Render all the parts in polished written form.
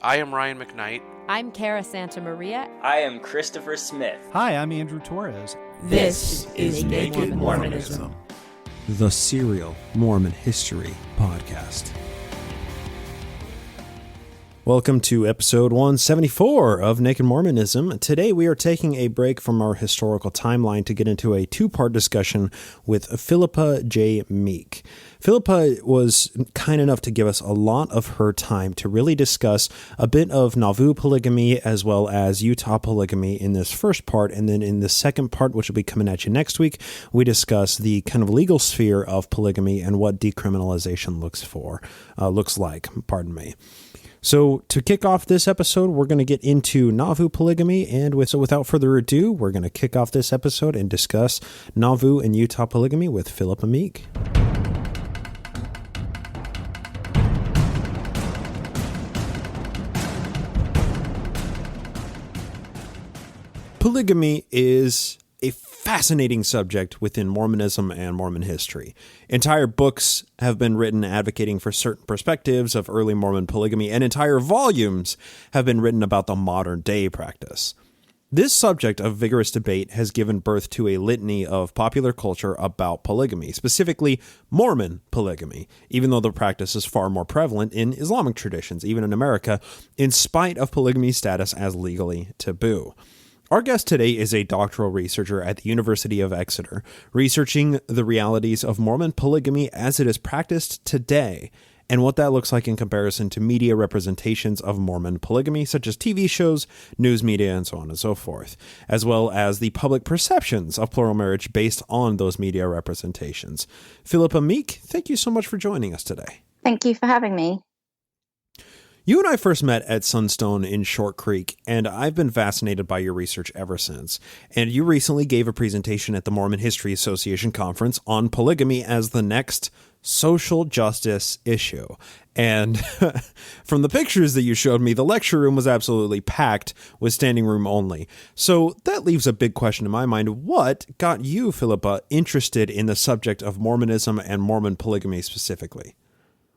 I am Ryan McKnight. I'm Cara Santamaria. I am Christopher Smith. Hi, I'm Andrew Torres. This is Naked Mormonism, the serial Mormon history podcast. Welcome to episode 174 of Naked Mormonism. Today we are taking a break from our historical timeline to get into a two-part discussion with Philippa Meek. Philippa was kind enough to give us a lot of her time to really discuss a bit of Nauvoo polygamy as well as Utah polygamy in this first part, and then in the second part, which will be coming at you next week, we discuss the kind of legal sphere of polygamy and what decriminalization looks like. So to kick off this episode, we're going to get into Nauvoo polygamy, and without further ado, we're going to kick off this episode and discuss Nauvoo and Utah polygamy with Philippa Meek. Polygamy is a fascinating subject within Mormonism and Mormon history. Entire books have been written advocating for certain perspectives of early Mormon polygamy, and entire volumes have been written about the modern day practice. This subject of vigorous debate has given birth to a litany of popular culture about polygamy, specifically Mormon polygamy, even though the practice is far more prevalent in Islamic traditions, even in America, in spite of polygamy's status as legally taboo. Our guest today is a doctoral researcher at the University of Exeter, researching the realities of Mormon polygamy as it is practiced today, and what that looks like in comparison to media representations of Mormon polygamy, such as TV shows, news media, and so on and so forth, as well as the public perceptions of plural marriage based on those media representations. Philippa Meek, thank you so much for joining us today. Thank you for having me. You and I first met at Sunstone in Short Creek, and I've been fascinated by your research ever since. And you recently gave a presentation at the Mormon History Association conference on polygamy as the next social justice issue. And from the pictures that you showed me, the lecture room was absolutely packed with standing room only. So that leaves a big question in my mind. What got you, Philippa, interested in the subject of Mormonism and Mormon polygamy specifically?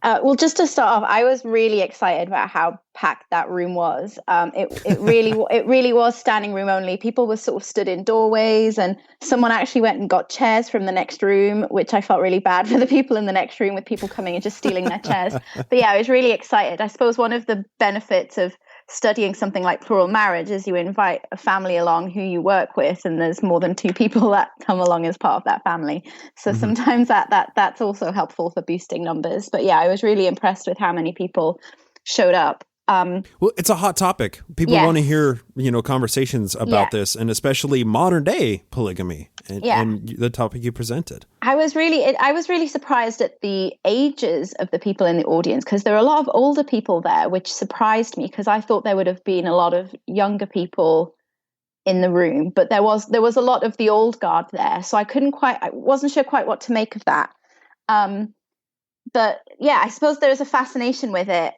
Well, just to start off, I was really excited about how packed that room was. It really was standing room only. People were sort of stood in doorways, and someone actually went and got chairs from the next room, which I felt really bad for the people in the next room with people coming and just stealing their chairs. But yeah, I was really excited. I suppose one of the benefits of studying something like plural marriage is you invite a family along who you work with, and there's more than two people that come along as part of that family. So sometimes that's also helpful for boosting numbers. But yeah, I was really impressed with how many people showed up. Well, it's a hot topic. People want to hear, conversations about this, and especially modern day polygamy and the topic you presented. I was really surprised at the ages of the people in the audience, because there are a lot of older people there, which surprised me because I thought there would have been a lot of younger people in the room, but there was a lot of the old guard there. So I wasn't sure quite what to make of that. But yeah, I suppose there is a fascination with it.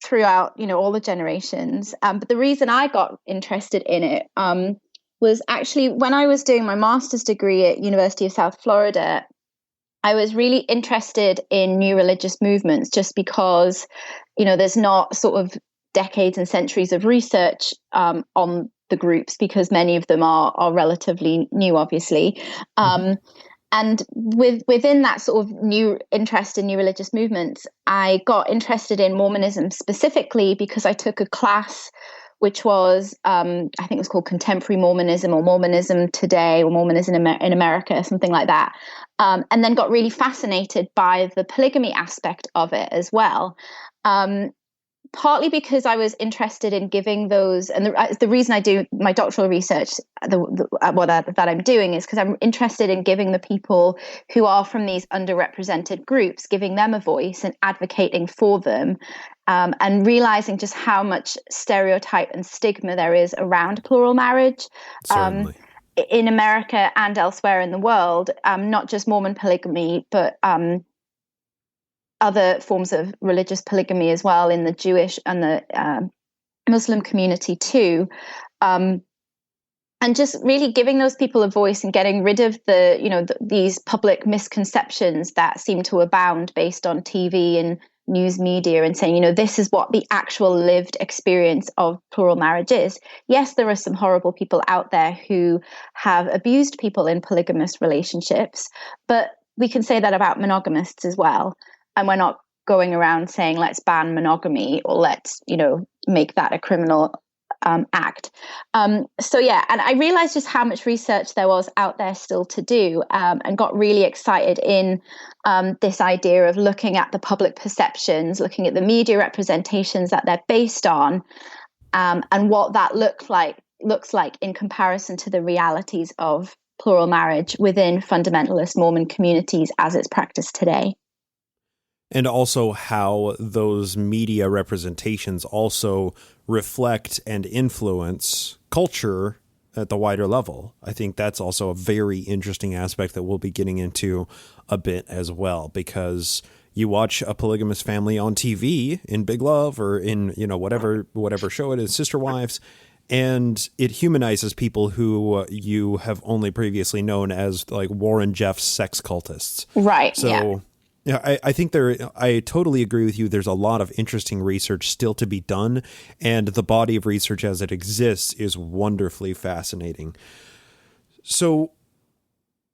Throughout, all the generations. But the reason I got interested in it was actually when I was doing my master's degree at University of South Florida, I was really interested in new religious movements just because, there's not sort of decades and centuries of research on the groups, because many of them are relatively new, obviously. And within that sort of new interest in new religious movements, I got interested in Mormonism specifically because I took a class which was, I think it was called Contemporary Mormonism or Mormonism Today or Mormonism in America, something like that. And then got really fascinated by the polygamy aspect of it as well. Partly because I was interested in giving those, and the reason I do my doctoral research, that I'm doing, is because I'm interested in giving the people who are from these underrepresented groups, giving them a voice and advocating for them, and realizing just how much stereotype and stigma there is around plural marriage. In America and elsewhere in the world, not just Mormon polygamy, but other forms of religious polygamy as well in the Jewish and the Muslim community too. And just really giving those people a voice and getting rid of these public misconceptions that seem to abound based on TV and news media and saying, this is what the actual lived experience of plural marriage is. Yes, there are some horrible people out there who have abused people in polygamous relationships, but we can say that about monogamists as well. And we're not going around saying, let's ban monogamy or let's, make that a criminal act. So yeah, and I realized just how much research there was out there still to do, and got really excited in this idea of looking at the public perceptions, looking at the media representations that they're based on, and what that looks like in comparison to the realities of plural marriage within fundamentalist Mormon communities as it's practiced today. And also how those media representations also reflect and influence culture at the wider level. I think that's also a very interesting aspect that we'll be getting into a bit as well, because you watch a polygamous family on TV in Big Love or in, whatever show it is, Sister Wives, and it humanizes people who you have only previously known as like Warren Jeffs sex cultists. Right. So yeah, I think I totally agree with you. There's a lot of interesting research still to be done, and the body of research as it exists is wonderfully fascinating. So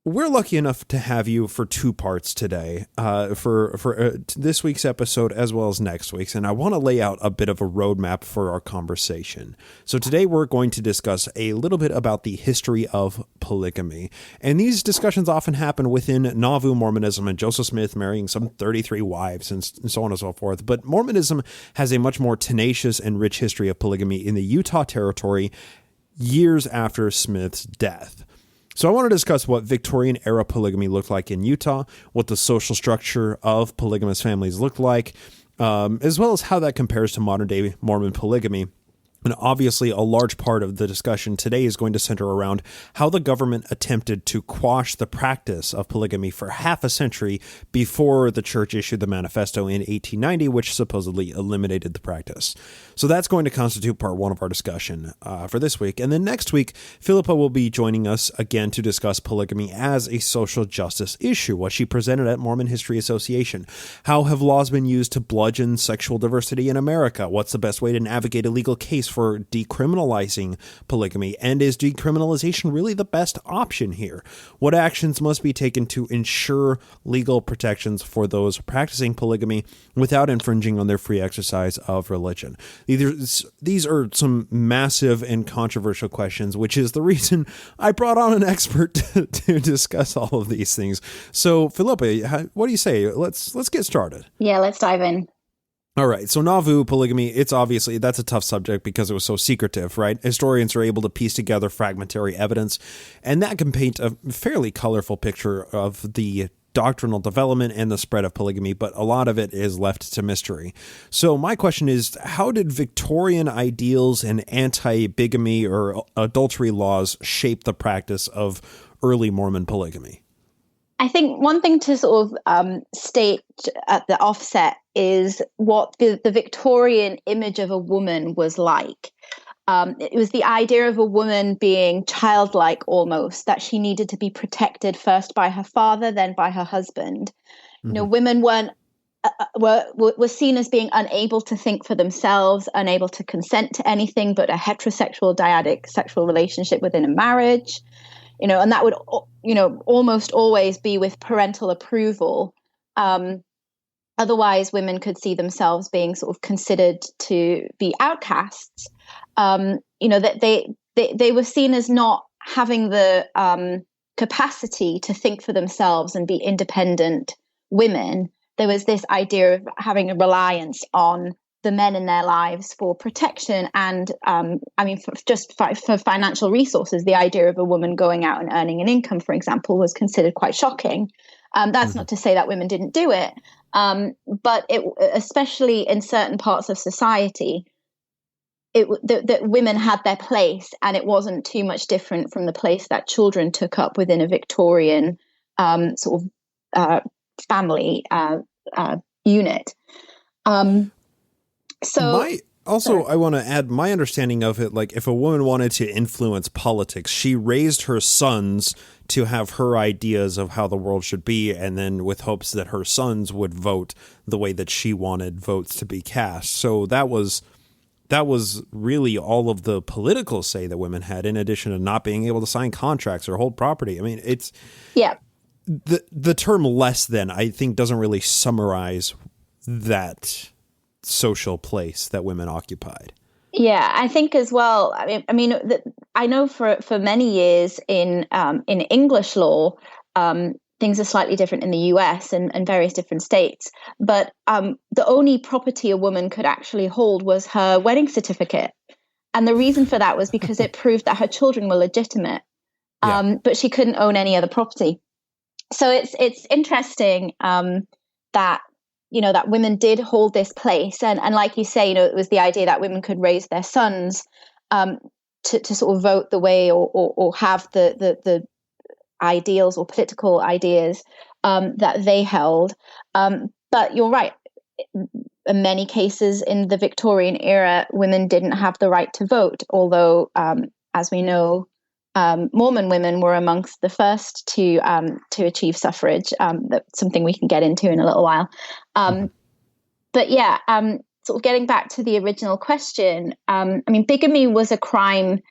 we're lucky enough to have you for 2 parts today, for this week's episode as well as next week's, and I want to lay out a bit of a roadmap for our conversation. So today we're going to discuss a little bit about the history of polygamy, and these discussions often happen within Nauvoo Mormonism and Joseph Smith marrying some 33 wives and so on and so forth, but Mormonism has a much more tenacious and rich history of polygamy in the Utah Territory years after Smith's death. So I want to discuss what Victorian-era polygamy looked like in Utah, what the social structure of polygamous families looked like, as well as how that compares to modern-day Mormon polygamy. And obviously, a large part of the discussion today is going to center around how the government attempted to quash the practice of polygamy for half a century before the church issued the manifesto in 1890, which supposedly eliminated the practice. So that's going to constitute part 1 of our discussion for this week. And then next week, Philippa will be joining us again to discuss polygamy as a social justice issue, what she presented at Mormon History Association. How have laws been used to bludgeon sexual diversity in America? What's the best way to navigate a legal case for decriminalizing polygamy? And is decriminalization really the best option here? What actions must be taken to ensure legal protections for those practicing polygamy without infringing on their free exercise of religion? These are some massive and controversial questions, which is the reason I brought on an expert to discuss all of these things. So, Philippa, what do you say? Let's get started. Yeah, let's dive in. All right. So Nauvoo polygamy, that's a tough subject because it was so secretive, right? Historians are able to piece together fragmentary evidence, and that can paint a fairly colorful picture of the doctrinal development and the spread of polygamy, but a lot of it is left to mystery. So my question is, how did Victorian ideals and anti-bigamy or adultery laws shape the practice of early Mormon polygamy? I think one thing to sort of state at the offset is what the Victorian image of a woman was like. It was the idea of a woman being childlike almost, that she needed to be protected first by her father, then by her husband. Mm-hmm. Women were seen as being unable to think for themselves, unable to consent to anything but a heterosexual dyadic sexual relationship within a marriage. And that would, almost always be with parental approval. Otherwise, women could see themselves being sort of considered to be outcasts. That they were seen as not having the capacity to think for themselves and be independent women. There was this idea of having a reliance on the men in their lives for protection and, for financial resources. The idea of a woman going out and earning an income, for example, was considered quite shocking. That's not to say that women didn't do it, but especially in certain parts of society, that women had their place, and it wasn't too much different from the place that children took up within a Victorian family unit. Also, I want to add my understanding of it. Like, if a woman wanted to influence politics, she raised her sons to have her ideas of how the world should be, and then with hopes that her sons would vote the way that she wanted votes to be cast. So that was really all of the political say that women had, in addition to not being able to sign contracts or hold property. I mean, it's the term "less than," I think, doesn't really summarize that social place that women occupied. Yeah, I think as well. I know for many years in English law, things are slightly different in the US and various different states. But the only property a woman could actually hold was her wedding certificate, and the reason for that was because it proved that her children were legitimate. But she couldn't own any other property. So it's interesting that that women did hold this place, and like you say, it was the idea that women could raise their sons to sort of vote the way or have the ideals or political ideas that they held. But you're right. In many cases in the Victorian era, women didn't have the right to vote, although, as we know, Mormon women were amongst the first to achieve suffrage. That's something we can get into in a little while. But yeah, sort of getting back to the original question, bigamy was a crime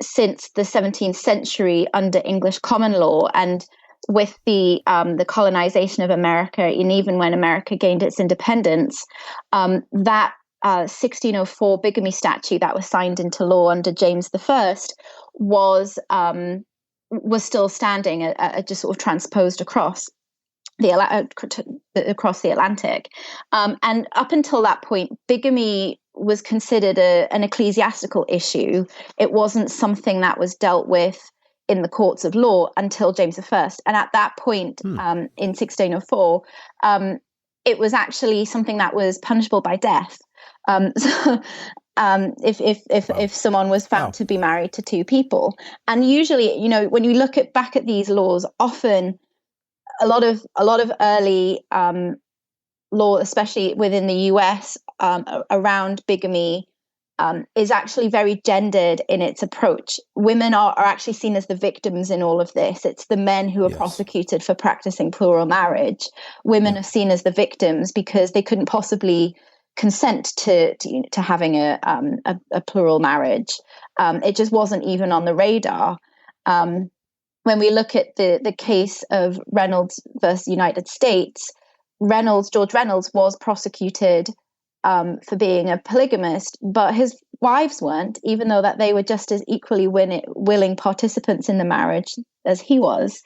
since the 17th century under English common law, and with the colonization of America, and even when America gained its independence, that 1604 bigamy statute that was signed into law under James I was still standing, just sort of transposed across the Atlantic, and up until that point, bigamy was considered an ecclesiastical issue. It wasn't something that was dealt with in the courts of law until James I. And at that point, in 1604, it was actually something that was punishable by death. If someone was found to be married to two people. And usually, when you look back at these laws, often a lot of early law, especially within the US, around bigamy, is actually very gendered in its approach. Women are actually seen as the victims in all of this. It's the men who are prosecuted for practicing plural marriage. Women are seen as the victims because they couldn't possibly consent to having a plural marriage. It just wasn't even on the radar. When we look at the case of Reynolds versus United States, George Reynolds was prosecuted for being a polygamist, but his wives weren't, even though that they were just as equally willing participants in the marriage as he was.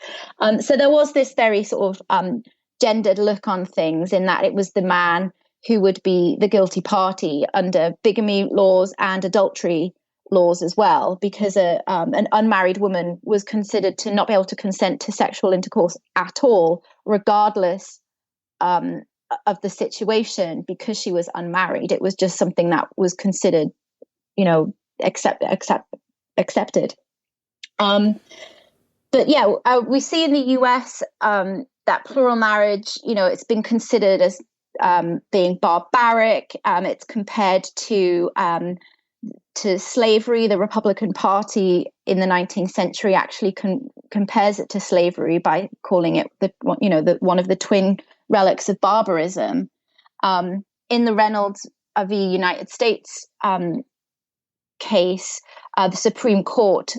So there was this very sort of gendered look on things, in that it was the man who would be the guilty party under bigamy laws and adultery laws as well, because an unmarried woman was considered to not be able to consent to sexual intercourse at all, regardless of the situation, because she was unmarried. It was just something that was considered, accepted. But yeah, we see in the US that plural marriage, it's been considered as being barbaric. It's compared to slavery. The Republican Party in the 19th century actually compares it to slavery by calling it one of the twin relics of barbarism. In the Reynolds v. United States case, the Supreme Court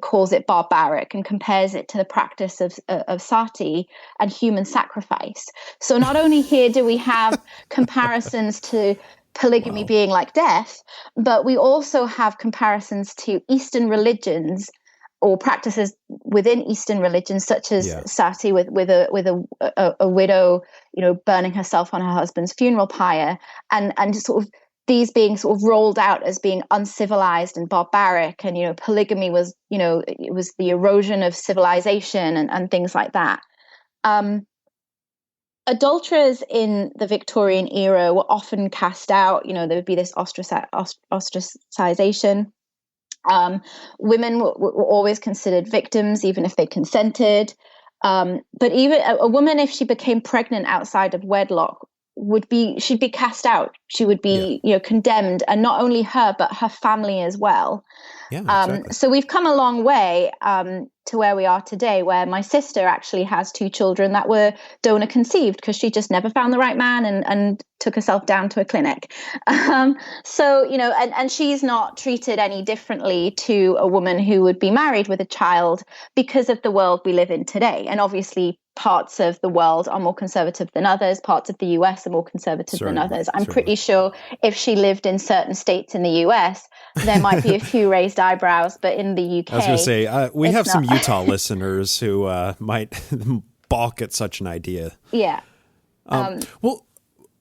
calls it barbaric and compares it to the practice of sati and human sacrifice. So not only here do we have comparisons to polygamy being like death, but we also have comparisons to Eastern religions or practices within Eastern religions, such as sati, with a widow, burning herself on her husband's funeral pyre, and sort of these being sort of rolled out as being uncivilized and barbaric, and polygamy was, it was the erosion of civilization and things like that. Adulterers in the Victorian era were often cast out. There would be this ostracization. Women were always considered victims, even if they consented. But even a woman, if she became pregnant outside of wedlock, she'd be cast out. She would be, condemned, and not only her, but her family as well. Yeah, exactly. So we've come a long way to where we are today, where my sister actually has 2 children that were donor conceived because she just never found the right man and took herself down to a clinic. So, and she's not treated any differently to a woman who would be married with a child because of the world we live in today. And obviously, parts of the world are more conservative than others. Parts of the US are more conservative than others. I'm pretty sure if she lived in certain states in the US, there might be a few raised eyebrows, but in the UK... I was going to say, we have some Utah listeners who might balk at such an idea. Yeah. Well,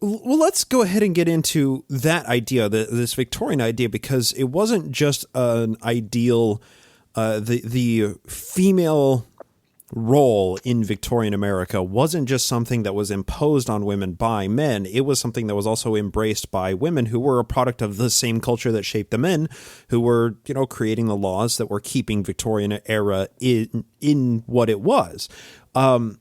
let's go ahead and get into that idea, this Victorian idea, because it wasn't just an ideal, the female role in Victorian America wasn't just something that was imposed on women by men. It was something that was also embraced by women who were a product of the same culture that shaped the men, who were, creating the laws that were keeping Victorian era in what it was. I'm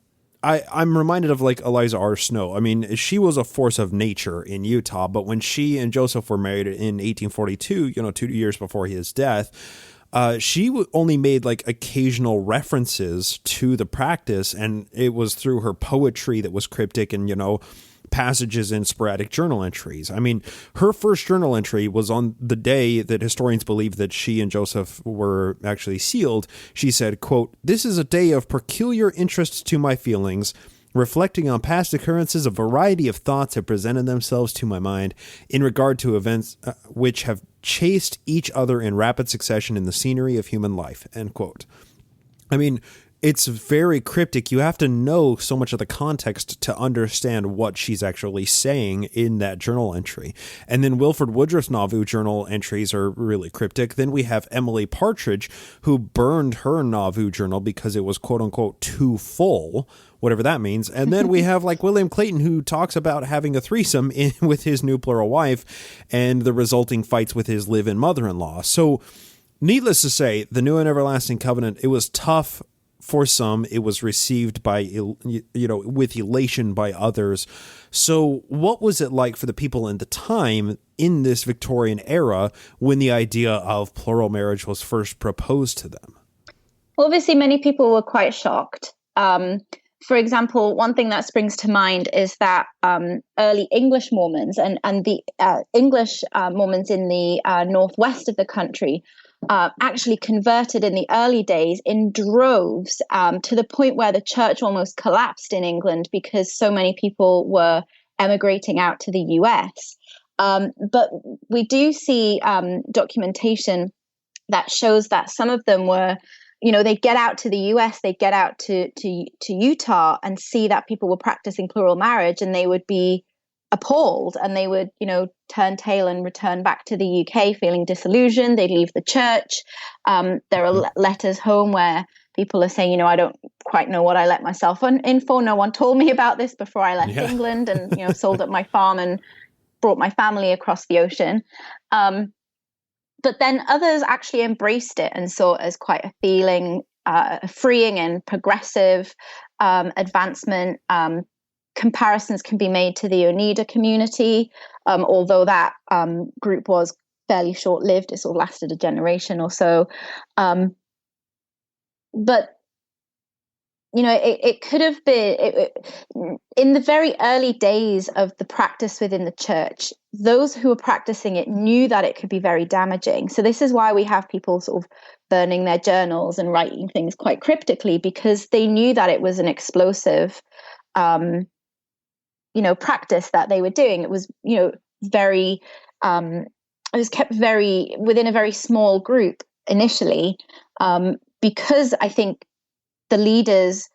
reminded of like Eliza R. Snow. I mean, she was a force of nature in Utah, but when she and Joseph were married in 1842, 2 years before his death, she only made like occasional references to the practice, and it was through her poetry that was cryptic and, passages in sporadic journal entries. I mean, her first journal entry was on the day that historians believe that she and Joseph were actually sealed. She said, quote, "This is a day of peculiar interest to my feelings. Reflecting on past occurrences, a variety of thoughts have presented themselves to my mind in regard to events which have chased each other in rapid succession in the scenery of human life," end quote. I mean, it's very cryptic. You have to know so much of the context to understand what she's actually saying in that journal entry. And then Wilford Woodruff's Nauvoo journal entries are really cryptic. Then we have Emily Partridge, who burned her Nauvoo journal because it was quote unquote too full, whatever that means. And then we have like William Clayton, who talks about having a threesome with his new plural wife and the resulting fights with his live-in mother-in-law. So needless to say, the New and Everlasting Covenant, it was tough for some. It was received by, with elation by others. So what was it like for the people in the time in this Victorian era when the idea of plural marriage was first proposed to them? Obviously, many people were quite shocked. For example, one thing that springs to mind is that early English Mormons and the English Mormons in the northwest of the country actually converted in the early days in droves, to the point where the church almost collapsed in England because so many people were emigrating out to the US. But we do see documentation that shows that some of them were, they get out to the US, they get out to Utah and see that people were practicing plural marriage, and they would be appalled, and they would, turn tail and return back to the UK feeling disillusioned. They'd leave the church. There are letters home where people are saying, I don't quite know what I let myself in for. No one told me about this before I left England, and, sold up my farm and brought my family across the ocean. But then others actually embraced it and saw it as quite a feeling, freeing and progressive advancement. Comparisons can be made to the Oneida community, although that group was fairly short-lived. It sort of lasted a generation or so. But, it could have been, in the very early days of the practice within the church, those who were practicing it knew that it could be very damaging. So this is why we have people sort of burning their journals and writing things quite cryptically, because they knew that it was an explosive practice that they were doing. It was, very, it was kept very within a very small group initially, because I think the leaders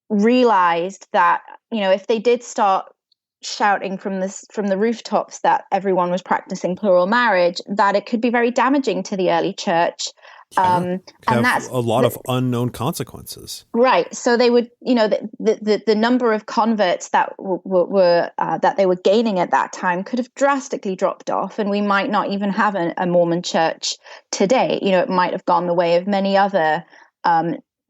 realized that, if they did start shouting from the rooftops that everyone was practicing plural marriage, that it could be very damaging to the early church. And that's a lot of unknown consequences. Right. So they would, the number of converts that were that they were gaining at that time could have drastically dropped off, and we might not even have a Mormon church today. It might have gone the way of many other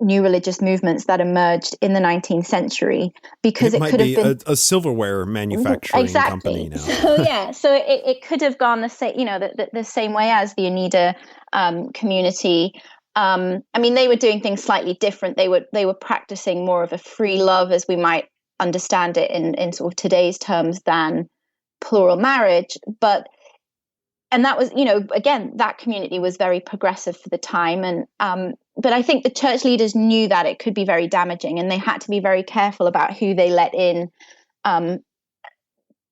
new religious movements that emerged in the 19th century, because it might could have be been a silverware manufacturing company now. So it could have gone the same, the same way as the Oneida community. I mean, they were doing things slightly different. They were practicing more of a free love, as we might understand it in sort of today's terms, than plural marriage. And that was, again, that community was very progressive for the time. And but I think the church leaders knew that it could be very damaging, and they had to be very careful about who they let in, to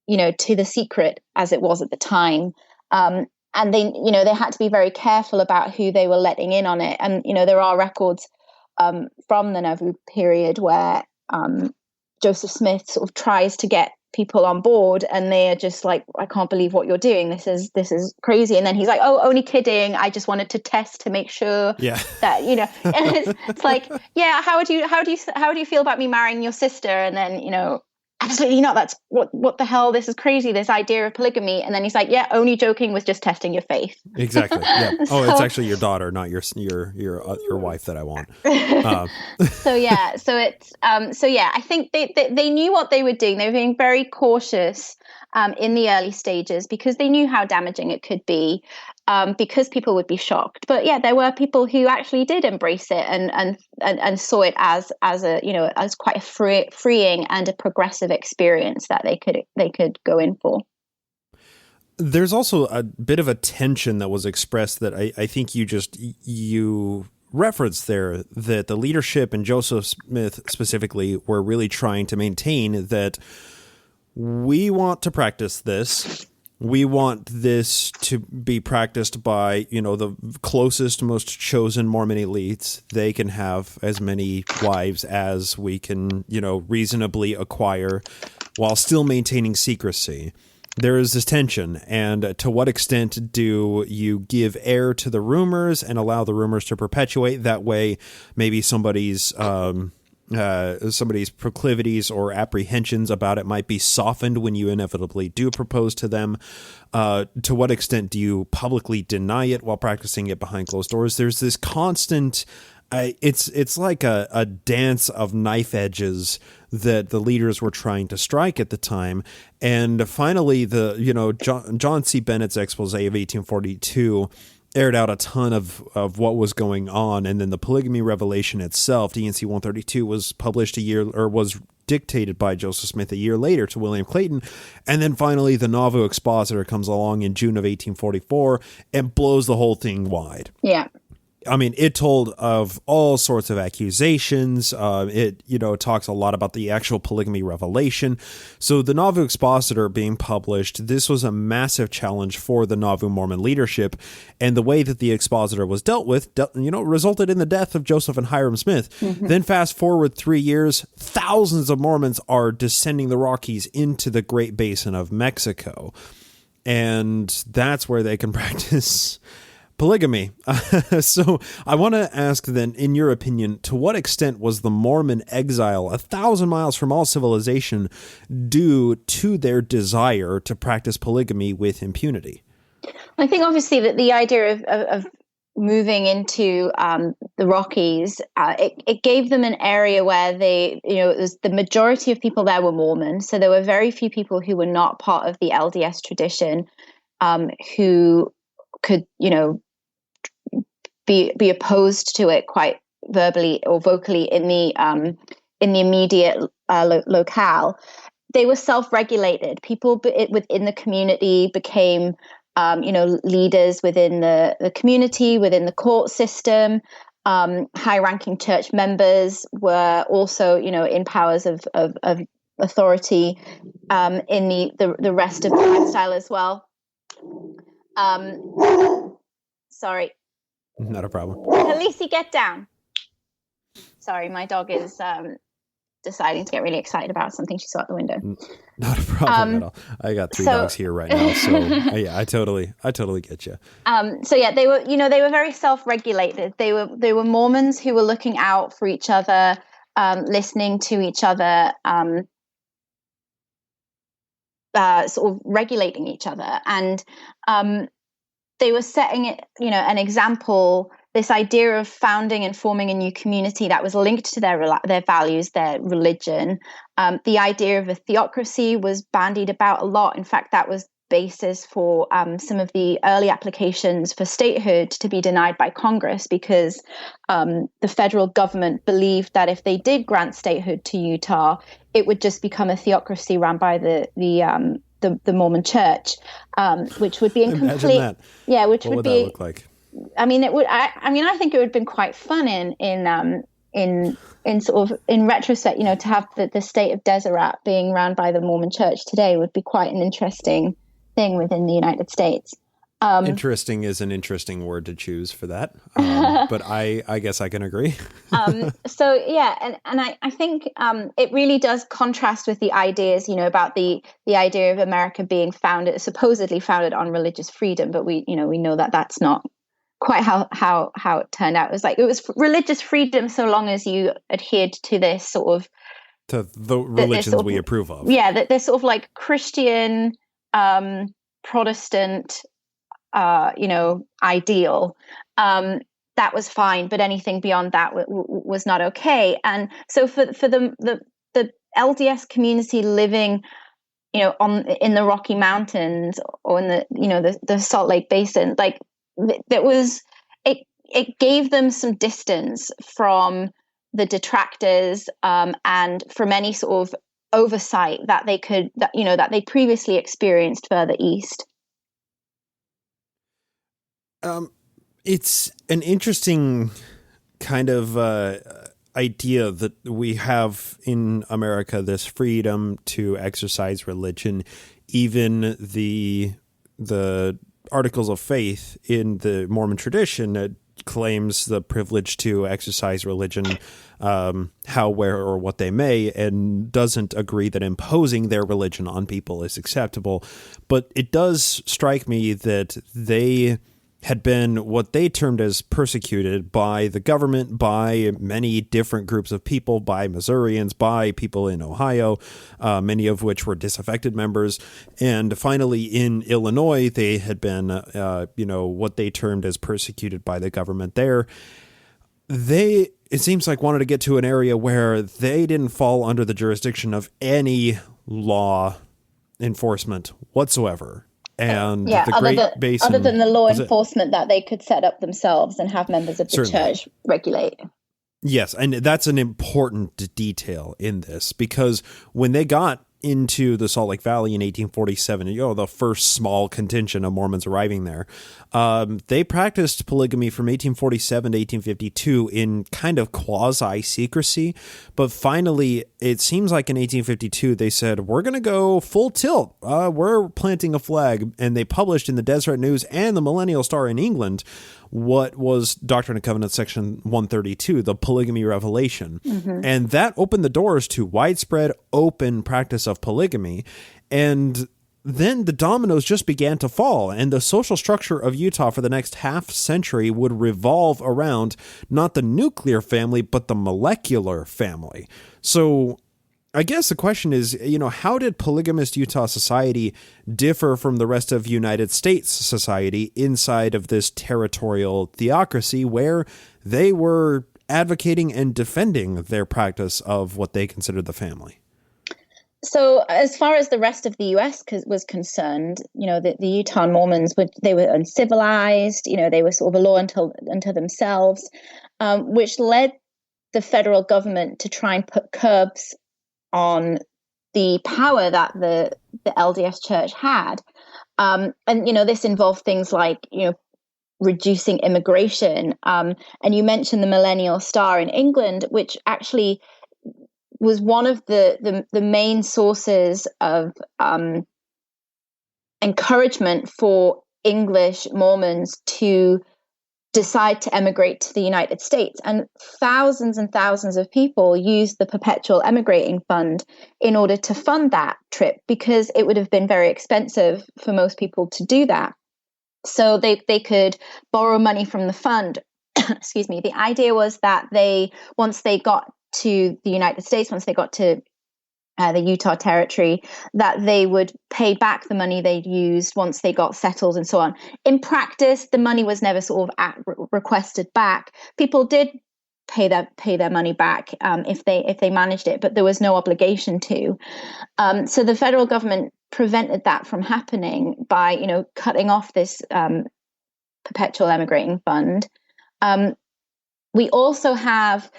the secret, as it was at the time. And they had to be very careful about who they were letting in on it. And, there are records from the Nauvoo period where Joseph Smith sort of tries to get people on board, and they are just like, I can't believe what you're doing. This is crazy. And then he's like, oh, only kidding. I just wanted to test to make sure that, and it's like, yeah, how do you feel about me marrying your sister? And then, absolutely not. That's what the hell? This is crazy. This idea of polygamy. And then he's like, yeah, only joking, was just testing your faith. Exactly. Yeah. Oh, it's actually your daughter, not your wife that I want. I think they knew what they were doing. They were being very cautious in the early stages, because they knew how damaging it could be, because people would be shocked. But yeah, there were people who actually did embrace it and saw it as as quite a freeing and a progressive experience that they could go in for. There's also a bit of a tension that was expressed that I think you referenced there, that the leadership and Joseph Smith specifically were really trying to maintain that we want to practice this. We want this to be practiced by, the closest, most chosen Mormon elites. They can have as many wives as we can, reasonably acquire, while still maintaining secrecy. There is this tension, and to what extent do you give air to the rumors and allow the rumors to perpetuate? That way, maybe somebody's proclivities or apprehensions about it might be softened when you inevitably do propose to them. To what extent do you publicly deny it while practicing it behind closed doors? There's this constant, it's like a dance of knife edges that the leaders were trying to strike at the time. And finally, John C. Bennett's expose of 1842 aired out a ton of what was going on. And then the polygamy revelation itself, D&C 132, was published was dictated by Joseph Smith a year later to William Clayton. And then finally, the Nauvoo Expositor comes along in June of 1844 and blows the whole thing wide. Yeah. I mean, it told of all sorts of accusations. It talks a lot about the actual polygamy revelation. So the Nauvoo Expositor being published, this was a massive challenge for the Nauvoo Mormon leadership. And the way that the Expositor was dealt with, resulted in the death of Joseph and Hiram Smith. Mm-hmm. Then fast forward 3 years, thousands of Mormons are descending the Rockies into the Great Basin of Mexico. And that's where they can practice polygamy. So I want to ask then, in your opinion, to what extent was the Mormon exile 1,000 miles from all civilization due to their desire to practice polygamy with impunity? I think obviously that the idea of moving into the Rockies, it gave them an area where it was the majority of people there were Mormon. So there were very few people who were not part of the LDS tradition who could, be opposed to it quite verbally or vocally in the immediate locale. They were self-regulated. People within the community became, leaders within the community, within the court system. High-ranking church members were also, in powers of authority in the rest of the lifestyle as well. Sorry. Not a problem. Khaleesi, get down. Sorry, my dog is deciding to get really excited about something she saw at the window. Not a problem at all. I got three dogs here right now, so yeah, I totally get you. They were very self-regulated. They were Mormons who were looking out for each other, listening to each other, sort of regulating each other, and they were setting it, an example this idea of founding and forming a new community that was linked to their values, their religion. The idea of a theocracy was bandied about a lot. In fact, that was basis for some of the early applications for statehood to be denied by Congress, because the federal government believed that if they did grant statehood to Utah, it would just become a theocracy run by the Mormon Church, which would be incomplete. That. Yeah, which what would that be. Look like? I mean, it would. I think it would have been quite fun in sort of in retrospect, to have the state of Deseret being run by the Mormon Church today would be quite an interesting thing within the United States. Interesting is an interesting word to choose for that, but I guess I can agree. So yeah, and I think it really does contrast with the ideas, about the idea of America being supposedly founded on religious freedom, but we know that that's not quite how it turned out. It was religious freedom so long as you adhered to this sort of to the religions we approve of. Yeah, this sort of like Christian, Protestant, ideal. That was fine, but anything beyond that was not okay. And so for the LDS community living, in the Rocky Mountains or in the Salt Lake Basin, it gave them some distance from the detractors and from any sort of oversight that they previously experienced further east. It's an interesting kind of idea that we have in America, this freedom to exercise religion. Even the Articles of Faith in the Mormon tradition claims the privilege to exercise religion how, where, or what they may, and doesn't agree that imposing their religion on people is acceptable. But it does strike me that they had been what they termed as persecuted by the government, by many different groups of people, by Missourians, by people in Ohio, many of which were disaffected members. And finally, in Illinois, they had been, what they termed as persecuted by the government there. They, it seems like, wanted to get to an area where they didn't fall under the jurisdiction of any law enforcement whatsoever. And the Great Basin, other than the law enforcement that they could set up themselves and have members of the church regulate. Yes, and that's an important detail in this, because when they got into the Salt Lake Valley in 1847, the first small contingent of Mormons arriving there, they practiced polygamy from 1847 to 1852 in kind of quasi-secrecy. But finally, it seems like in 1852, they said, we're going to go full tilt. We're planting a flag. And they published in the Deseret News and the Millennial Star in England what was Doctrine and Covenants section 132, the polygamy revelation. Mm-hmm. And that opened the doors to widespread open practice of polygamy. And then the dominoes just began to fall, and the social structure of Utah for the next half century would revolve around not the nuclear family, but the molecular family. So I guess the question is, how did polygamist Utah society differ from the rest of United States society inside of this territorial theocracy where they were advocating and defending their practice of what they considered the family? So as far as the rest of the U.S. was concerned, the Utah Mormons, they were uncivilized, they were sort of a law unto themselves, which led the federal government to try and put curbs on the power that the LDS Church had. And this involved things like, reducing immigration. And you mentioned the Millennial Star in England, which actually was one of the main sources of encouragement for English Mormons to decide to emigrate to the United States. And thousands of people used the Perpetual Emigrating Fund in order to fund that trip, because it would have been very expensive for most people to do that. So they could borrow money from the fund. Excuse me. The idea was that once they got to the United States, once they got to the Utah Territory, that they would pay back the money they'd used once they got settled and so on. In practice, the money was never sort of requested back. People did pay their money back if they managed it, but there was no obligation to. So the federal government prevented that from happening by, cutting off this perpetual emigrating fund. We also have,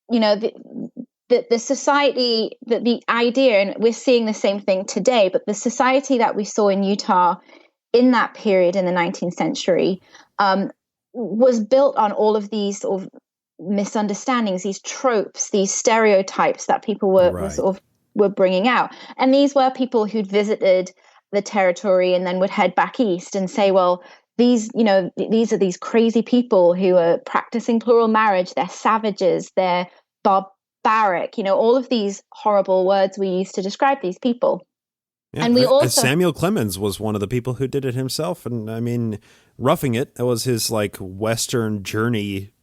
the society, the idea, and we're seeing the same thing today, but the society that we saw in Utah in that period in the 19th century was built on all of these sort of misunderstandings, these tropes, these stereotypes that people were bringing out. And these were people who'd visited the territory and then would head back east and say, well, these are these crazy people who are practicing plural marriage. They're savages. They're barbaric. All of these horrible words we use to describe these people. Yeah, and we also Samuel Clemens was one of the people who did it himself. And I mean, Roughing It, that was his like Western journey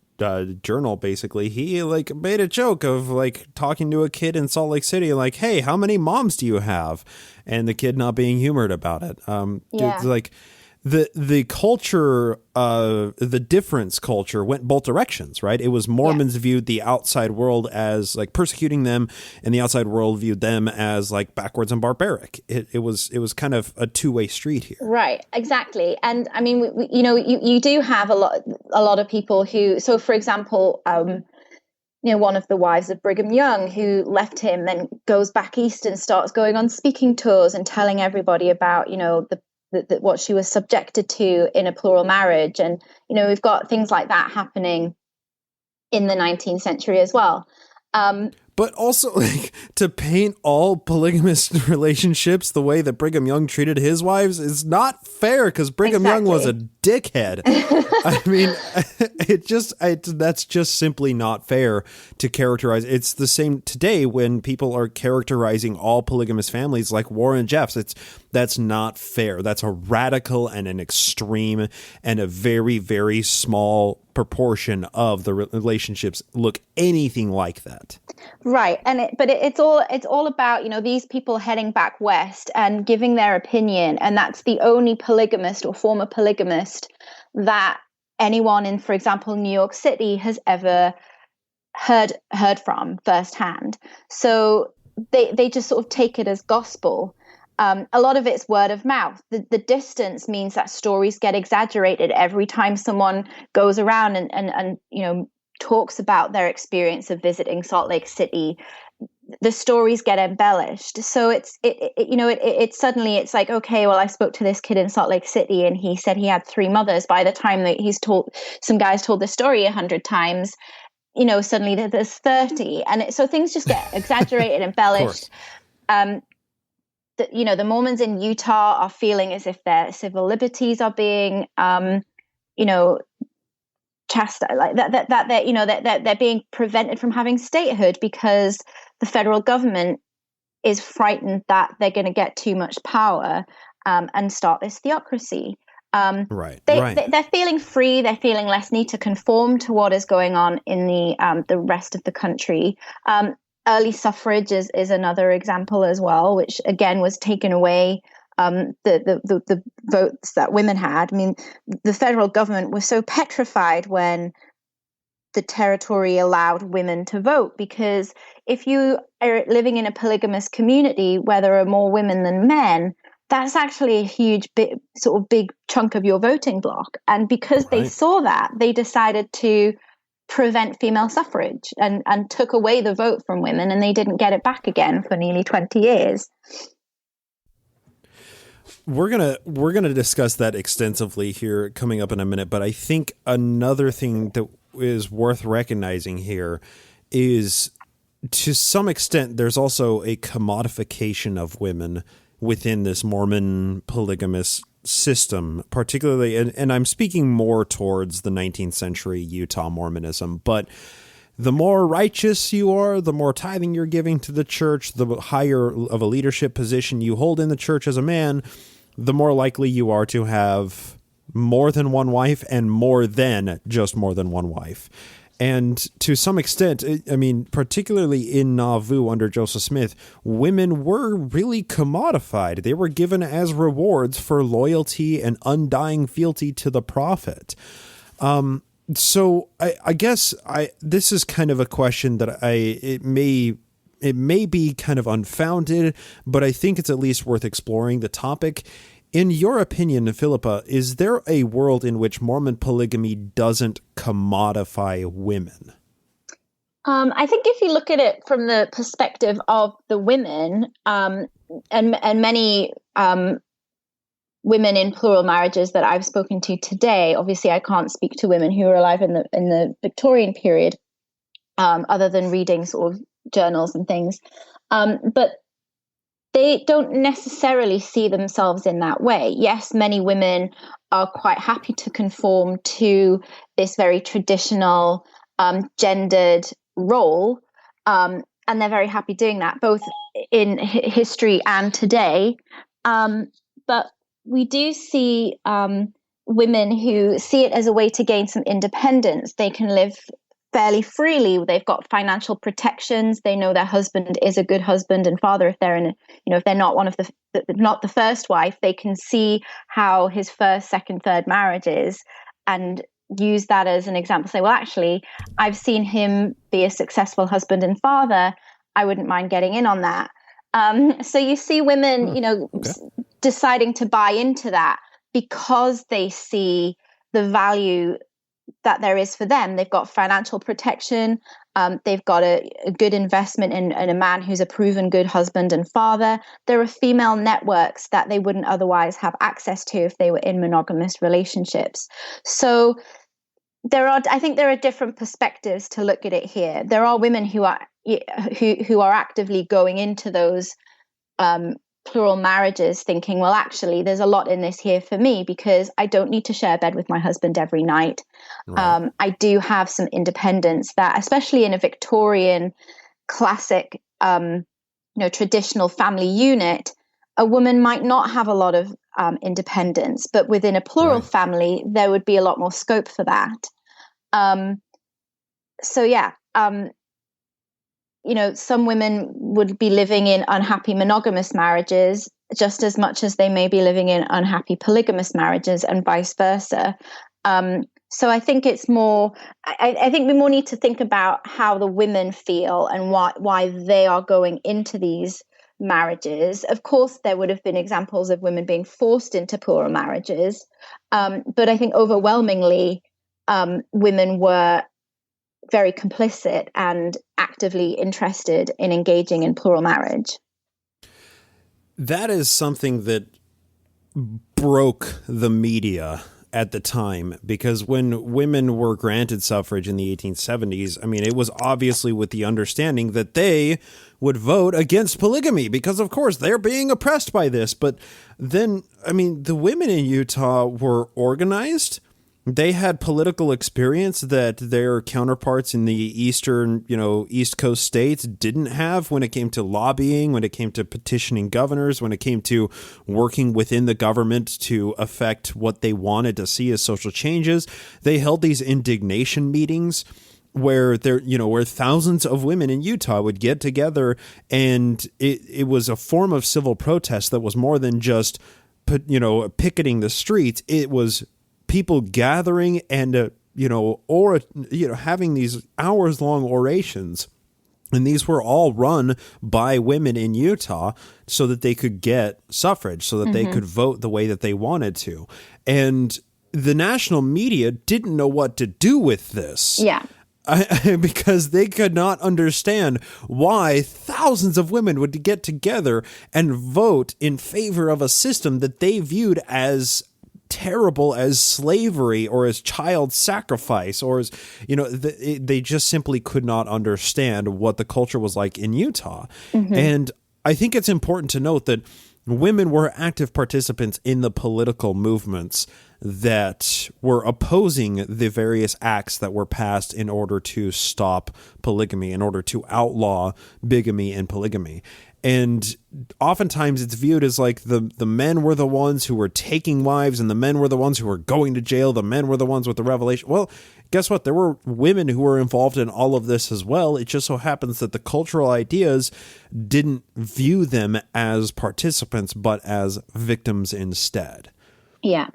journal. Basically, he like made a joke of like talking to a kid in Salt Lake City, like, hey, how many moms do you have? And the kid not being humored about it. It's like the culture, the difference culture went both directions, right? It was Mormons viewed the outside world as like persecuting them, and the outside world viewed them as like backwards and barbaric. It was kind of a two-way street here. Right, exactly. And I mean, you do have a lot of people who, so for example, one of the wives of Brigham Young who left him, then goes back east and starts going on speaking tours and telling everybody about, what she was subjected to in a plural marriage. And, we've got things like that happening in the 19th century as well. But also, like, to paint all polygamous relationships the way that Brigham Young treated his wives is not fair, because Brigham Young was a dickhead. I mean, that's just simply not fair to characterize. It's the same today when people are characterizing all polygamous families like Warren Jeffs. That's not fair. That's a radical and an extreme and a very, very small proportion of the relationships look anything like that. Right. It's all about, these people heading back west and giving their opinion. And that's the only polygamist or former polygamist that anyone in, for example, New York City has ever heard from firsthand. So they just sort of take it as gospel. A lot of it's word of mouth. The distance means that stories get exaggerated every time someone goes around and talks about their experience of visiting Salt Lake City. The stories get embellished. So it's suddenly it's like, okay, well, I spoke to this kid in Salt Lake City and he said he had 3 mothers. By the time that some guys told the story 100 times, suddenly there's 30. And so things just get exaggerated, embellished. The Mormons in Utah are feeling as if their civil liberties are being, chastised, like that they're being prevented from having statehood because the federal government is frightened that they're going to get too much power and start this theocracy. They're feeling free. They're feeling less need to conform to what is going on in the rest of the country. Early suffrage is another example as well, which again was taken away. The votes that women had. I mean, the federal government was so petrified when the territory allowed women to vote, because if you are living in a polygamous community where there are more women than men, that's actually a huge big chunk of your voting block. And because they saw that, they decided to prevent female suffrage and took away the vote from women, and they didn't get it back again for nearly 20 years. We're gonna discuss that extensively here coming up in a minute, but I think another thing that is worth recognizing here is, to some extent, there's also a commodification of women within this Mormon polygamous system, particularly, and I'm speaking more towards the 19th century Utah Mormonism, but the more righteous you are, the more tithing you're giving to the church, the higher of a leadership position you hold in the church as a man, the more likely you are to have more than one wife and more than just more than one wife. And to some extent, I mean, particularly in Nauvoo under Joseph Smith, women were really commodified. They were given as rewards for loyalty and undying fealty to the prophet. So I guess this is kind of a question that it may be kind of unfounded, but I think it's at least worth exploring the topic. In your opinion, Philippa, is there a world in which Mormon polygamy doesn't commodify women? I think if you look at it from the perspective of the women, and many women in plural marriages that I've spoken to today, obviously I can't speak to women who were alive in the Victorian period, other than reading sort of journals and things, but they don't necessarily see themselves in that way. Yes, many women are quite happy to conform to this very traditional gendered role, and they're very happy doing that, both in history and today. But we do see women who see it as a way to gain some independence. They can live fairly freely. They've got financial protections. They know their husband is a good husband and father. If they're if they're not one of not the first wife, they can see how his first, second, third marriages and use that as an example. Say, well, actually, I've seen him be a successful husband and father. I wouldn't mind getting in on that. So you see women, deciding to buy into that because they see the value that there is for them. They've got financial protection. They've got a good investment in a man who's a proven good husband and father. There are female networks that they wouldn't otherwise have access to if they were in monogamous relationships. So I think there are different perspectives to look at it here. There are women who are actively going into those plural marriages thinking, well, actually, there's a lot in this here for me because I don't need to share a bed with my husband every night. Right. I do have some independence that, especially in a Victorian classic, traditional family unit, a woman might not have a lot of independence, but within a plural family, there would be a lot more scope for that. Some women would be living in unhappy monogamous marriages just as much as they may be living in unhappy polygamous marriages and vice versa. So I think it's more, I think we more need to think about how the women feel and why they are going into these marriages. Of course, there would have been examples of women being forced into plural marriages. But I think overwhelmingly, women were very complicit and actively interested in engaging in plural marriage. That is something that broke the media at the time, because when women were granted suffrage in the 1870s, I mean, it was obviously with the understanding that they would vote against polygamy because, of course, they're being oppressed by this. But then, I mean, the women in Utah were organized. They had political experience that their counterparts in the eastern, East Coast states didn't have when it came to lobbying, when it came to petitioning governors, when it came to working within the government to affect what they wanted to see as social changes. They held these indignation meetings where where thousands of women in Utah would get together, and it was a form of civil protest that was more than just, picketing the streets. It was people gathering and, having these hours-long orations. And these were all run by women in Utah so that they could get suffrage, so that they could vote the way that they wanted to. And the national media didn't know what to do with this. Yeah. Because they could not understand why thousands of women would get together and vote in favor of a system that they viewed as terrible, as slavery or as child sacrifice, or as, they just simply could not understand what the culture was like in Utah. And I think it's important to note that women were active participants in the political movements that were opposing the various acts that were passed in order to stop polygamy, in order to outlaw bigamy and polygamy. And oftentimes it's viewed as like the men were the ones who were taking wives, and the men were the ones who were going to jail. The men were the ones with the revelation. Well, guess what? There were women who were involved in all of this as well. It just so happens that the cultural ideas didn't view them as participants, but as victims instead. Yeah.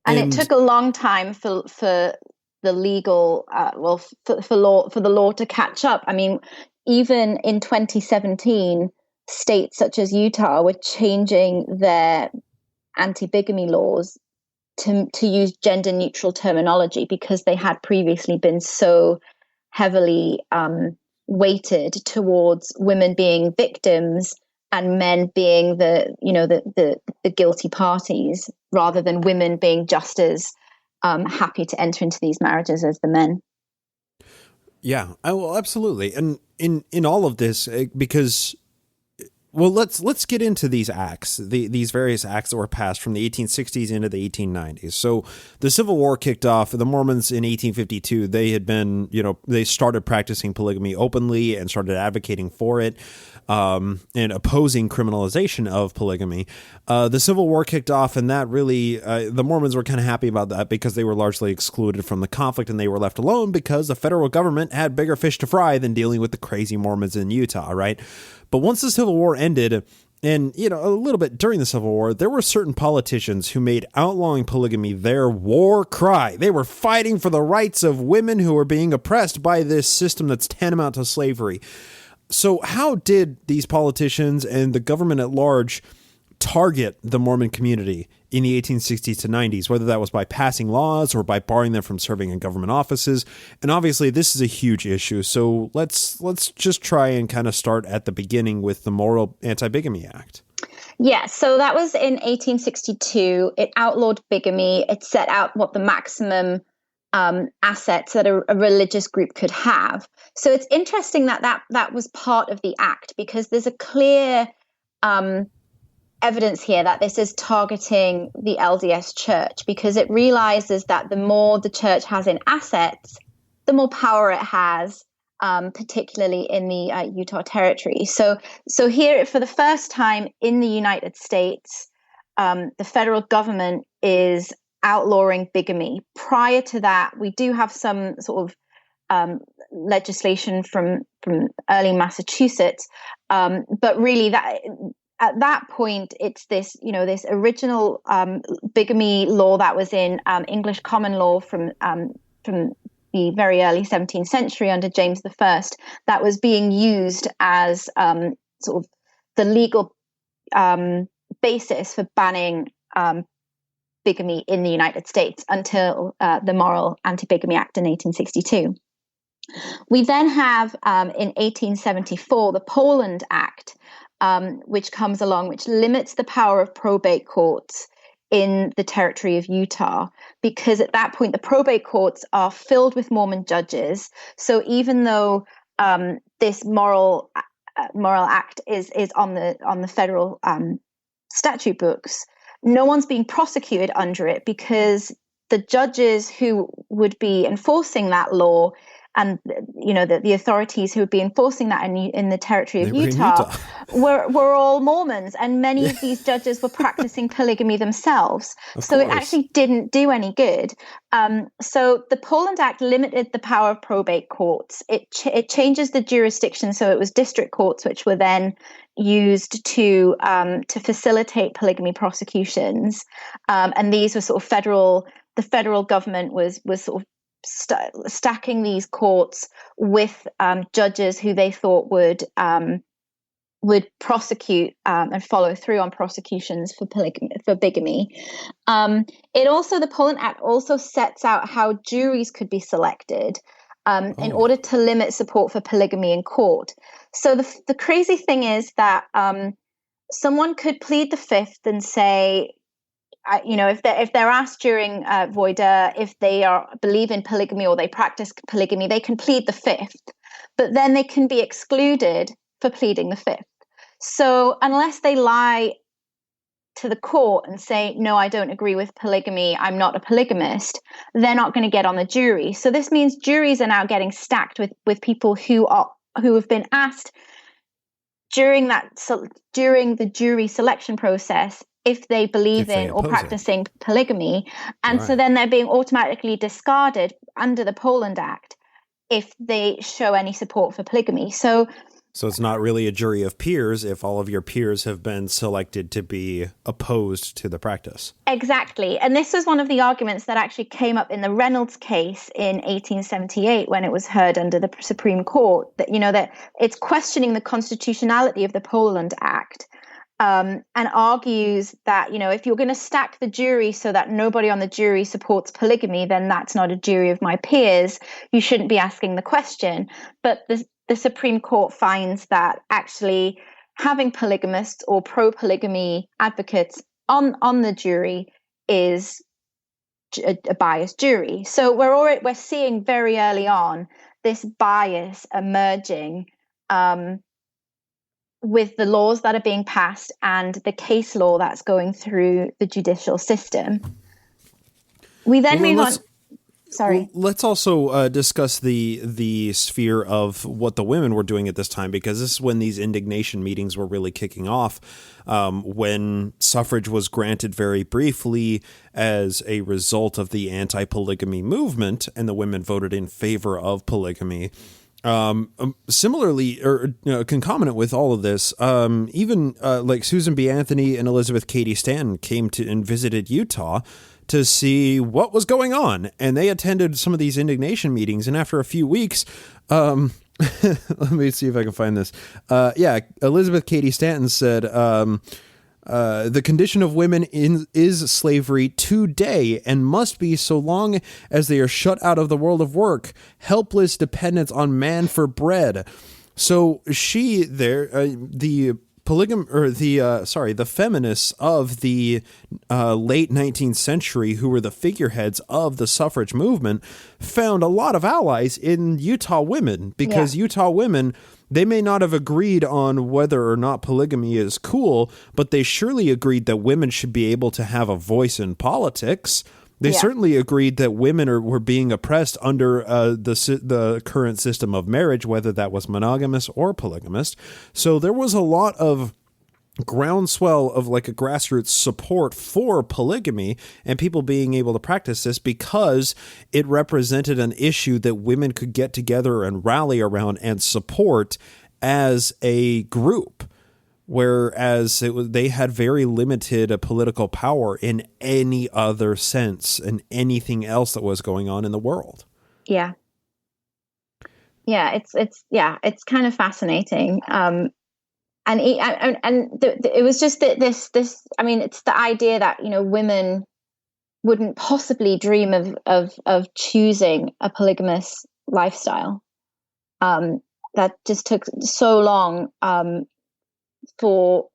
And it took a long time for the legal, for the law to catch up. I mean, even in 2017, states such as Utah were changing their anti-bigamy laws to use gender-neutral terminology because they had previously been so heavily weighted towards women being victims and men being the guilty parties, rather than women being just as happy to enter into these marriages as the men. Yeah, well, absolutely. And in all of this, because, well, let's get into these acts, these various acts that were passed from the 1860s into the 1890s. So the Civil War kicked off. The Mormons in 1852, they had been, they started practicing polygamy openly and started advocating for it. And opposing criminalization of polygamy. The Civil War kicked off, and that really, the Mormons were kind of happy about that because they were largely excluded from the conflict, and they were left alone because the federal government had bigger fish to fry than dealing with the crazy Mormons in Utah, right? But once the Civil War ended, and, a little bit during the Civil War, there were certain politicians who made outlawing polygamy their war cry. They were fighting for the rights of women who were being oppressed by this system that's tantamount to slavery. So how did these politicians and the government at large target the Mormon community in the 1860s to 90s, whether that was by passing laws or by barring them from serving in government offices? And obviously this is a huge issue. So let's just try and kind of start at the beginning with the Morrill Anti-Bigamy Act. Yeah, so that was in 1862. It outlawed bigamy. It set out what the maximum assets that a religious group could have. So it's interesting that was part of the act, because there's a clear evidence here that this is targeting the LDS Church, because it realizes that the more the church has in assets, the more power it has, particularly in the Utah Territory. So here, for the first time in the United States, the federal government is outlawing bigamy. Prior to that, we do have some sort of legislation from early Massachusetts, but really that at that point it's this this original bigamy law that was in English common law from the very early 17th century under James I, that was being used as sort of the legal basis for banning bigamy in the United States until the Morrill Anti-Bigamy Act in 1862. We then have in 1874 the Poland Act, which comes along, which limits the power of probate courts in the territory of Utah, because at that point the probate courts are filled with Mormon judges. So even though this Morrill Act is on the federal statute books, no one's being prosecuted under it, because the judges who would be enforcing that law, and the authorities who would be enforcing that in the territory of Utah were all Mormons, and many of these judges were practicing polygamy themselves. So it actually didn't do any good. So the Poland Act limited the power of probate courts. It changes the jurisdiction, so it was district courts which were then used to facilitate polygamy prosecutions, and these were sort of federal. The federal government was sort of stacking these courts with judges who they thought would prosecute and follow through on prosecutions for bigamy. The Poland Act also sets out how juries could be selected in order to limit support for polygamy in court. So the crazy thing is that someone could plead the fifth and say, if they're asked during voir dire if they believe in polygamy or they practice polygamy, they can plead the fifth, but then they can be excluded for pleading the fifth. So unless they lie to the court and say, no, I don't agree with polygamy, I'm not a polygamist, they're not going to get on the jury. So this means juries are now getting stacked with people who have been asked during the jury selection process if they believe in or practicing polygamy, and so then they're being automatically discarded under the Poland Act if they show any support for polygamy. So it's not really a jury of peers if all of your peers have been selected to be opposed to the practice. Exactly. And this was one of the arguments that actually came up in the Reynolds case in 1878 when it was heard under the Supreme Court, that, that it's questioning the constitutionality of the Poland Act. And argues that, if you're going to stack the jury so that nobody on the jury supports polygamy, then that's not a jury of my peers. You shouldn't be asking the question. But the Supreme Court finds that actually having polygamists or pro-polygamy advocates on the jury is a biased jury. So we're seeing very early on this bias emerging with the laws that are being passed and the case law that's going through the judicial system. We then move on. Sorry. Let's also discuss the sphere of what the women were doing at this time, because this is when these indignation meetings were really kicking off, when suffrage was granted very briefly as a result of the anti-polygamy movement, and the women voted in favor of polygamy. Similarly, or concomitant with all of this, even like Susan B. Anthony and Elizabeth Cady Stanton came to and visited Utah to see what was going on, and they attended some of these indignation meetings. And after a few weeks, let me see if I can find this. Elizabeth Cady Stanton said, the condition of women is slavery today and must be so long as they are shut out of the world of work, helpless dependence on man for bread. So the feminists of the late 19th century, who were the figureheads of the suffrage movement, found a lot of allies in Utah women, because Utah women, they may not have agreed on whether or not polygamy is cool, but they surely agreed that women should be able to have a voice in politics. They certainly agreed that women were being oppressed under the current system of marriage, whether that was monogamous or polygamous. So there was a lot of groundswell of like a grassroots support for polygamy and people being able to practice this, because it represented an issue that women could get together and rally around and support as a group. Whereas they had very limited political power in any other sense and anything else that was going on in the world. Yeah. Yeah. It's kind of fascinating. It was just that this, it's the idea that, women wouldn't possibly dream of choosing a polygamous lifestyle. That just took so long, for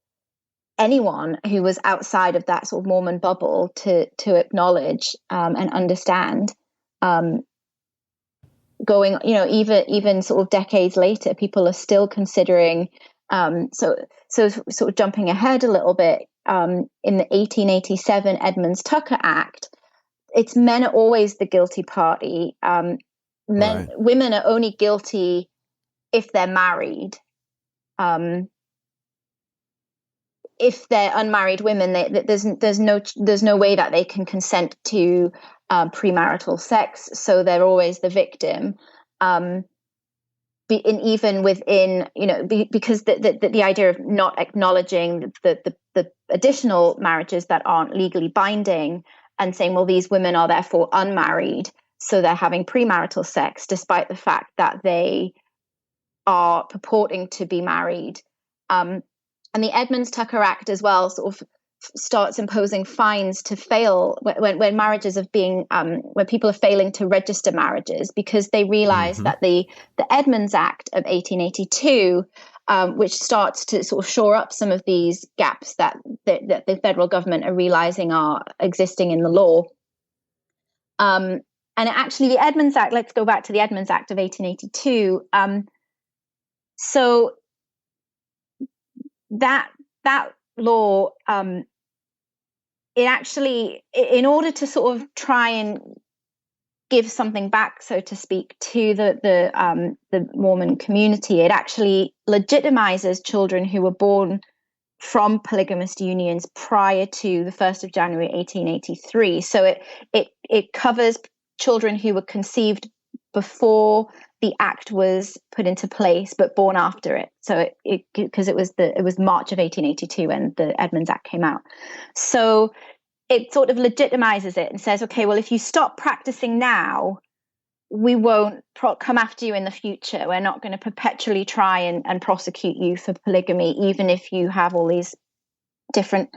anyone who was outside of that sort of Mormon bubble to acknowledge and understand. Going, even sort of decades later, people are still considering. So sort of jumping ahead a little bit, in the 1887 Edmunds-Tucker Act, it's men are always the guilty party. Women are only guilty if they're married. If they're unmarried women, there's no way that they can consent to premarital sex, so they're always the victim. Even within, because the idea of not acknowledging the additional marriages that aren't legally binding, and saying, well, these women are therefore unmarried, so they're having premarital sex, despite the fact that they are purporting to be married. And the Edmunds-Tucker Act as well sort of starts imposing fines to fail when marriages of being when people are failing to register marriages, because they realize that the Edmunds Act of 1882, which starts to sort of shore up some of these gaps that the federal government are realizing are existing in the law. And actually, the Edmunds Act. Let's go back to the Edmunds Act of 1882. So that law, it actually, in order to sort of try and give something back, so to speak, to the Mormon community. It actually legitimizes children who were born from polygamous unions prior to the 1st of January 1883. So it covers children who were conceived before the act was put into place, but born after it. So because it was March of 1882 when the Edmunds Act came out. So it sort of legitimizes it and says, okay, well, if you stop practicing now, we won't come after you in the future. We're not going to perpetually try and prosecute you for polygamy, even if you have all these different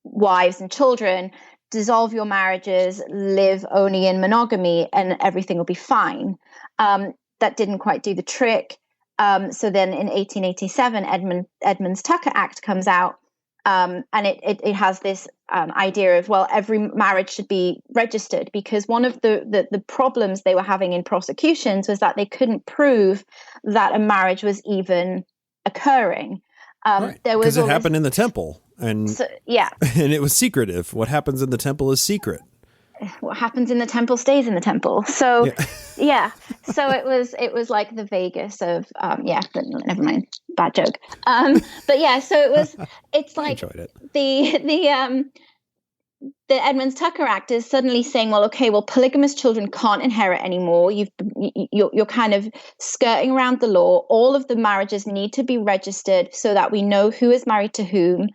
wives and children. Dissolve your marriages, live only in monogamy, and everything will be fine. That didn't quite do the trick. So then in 1887, Edmunds Tucker Act comes out, and it has this idea of, well, every marriage should be registered, because one of the problems they were having in prosecutions was that they couldn't prove that a marriage was even occurring. Right. There was because it happened in the temple, and and it was secretive. What happens in the temple is secret. What happens in the temple stays in the temple. So so it was like the Vegas of but never mind, bad joke. But yeah, so it's like I enjoyed it. The Edmunds Tucker Act is suddenly saying, well, okay, well, polygamous children can't inherit anymore. You're kind of skirting around the law. All of the marriages need to be registered so that we know who is married to whom.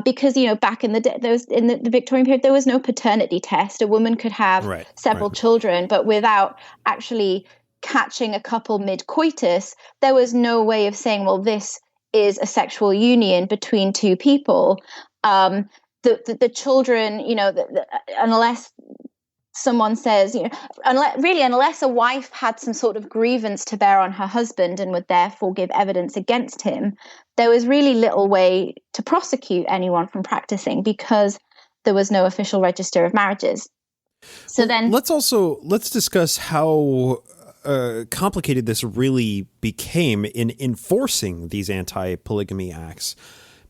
Because back in the day, in the Victorian period, there was no paternity test. A woman could have several children, but without actually catching a couple mid-coitus, there was no way of saying, well, this is a sexual union between two people. The children, unless someone says, unless a wife had some sort of grievance to bear on her husband and would therefore give evidence against him, there was really little way to prosecute anyone from practicing, because there was no official register of marriages. So then let's discuss how complicated this really became in enforcing these anti-polygamy acts.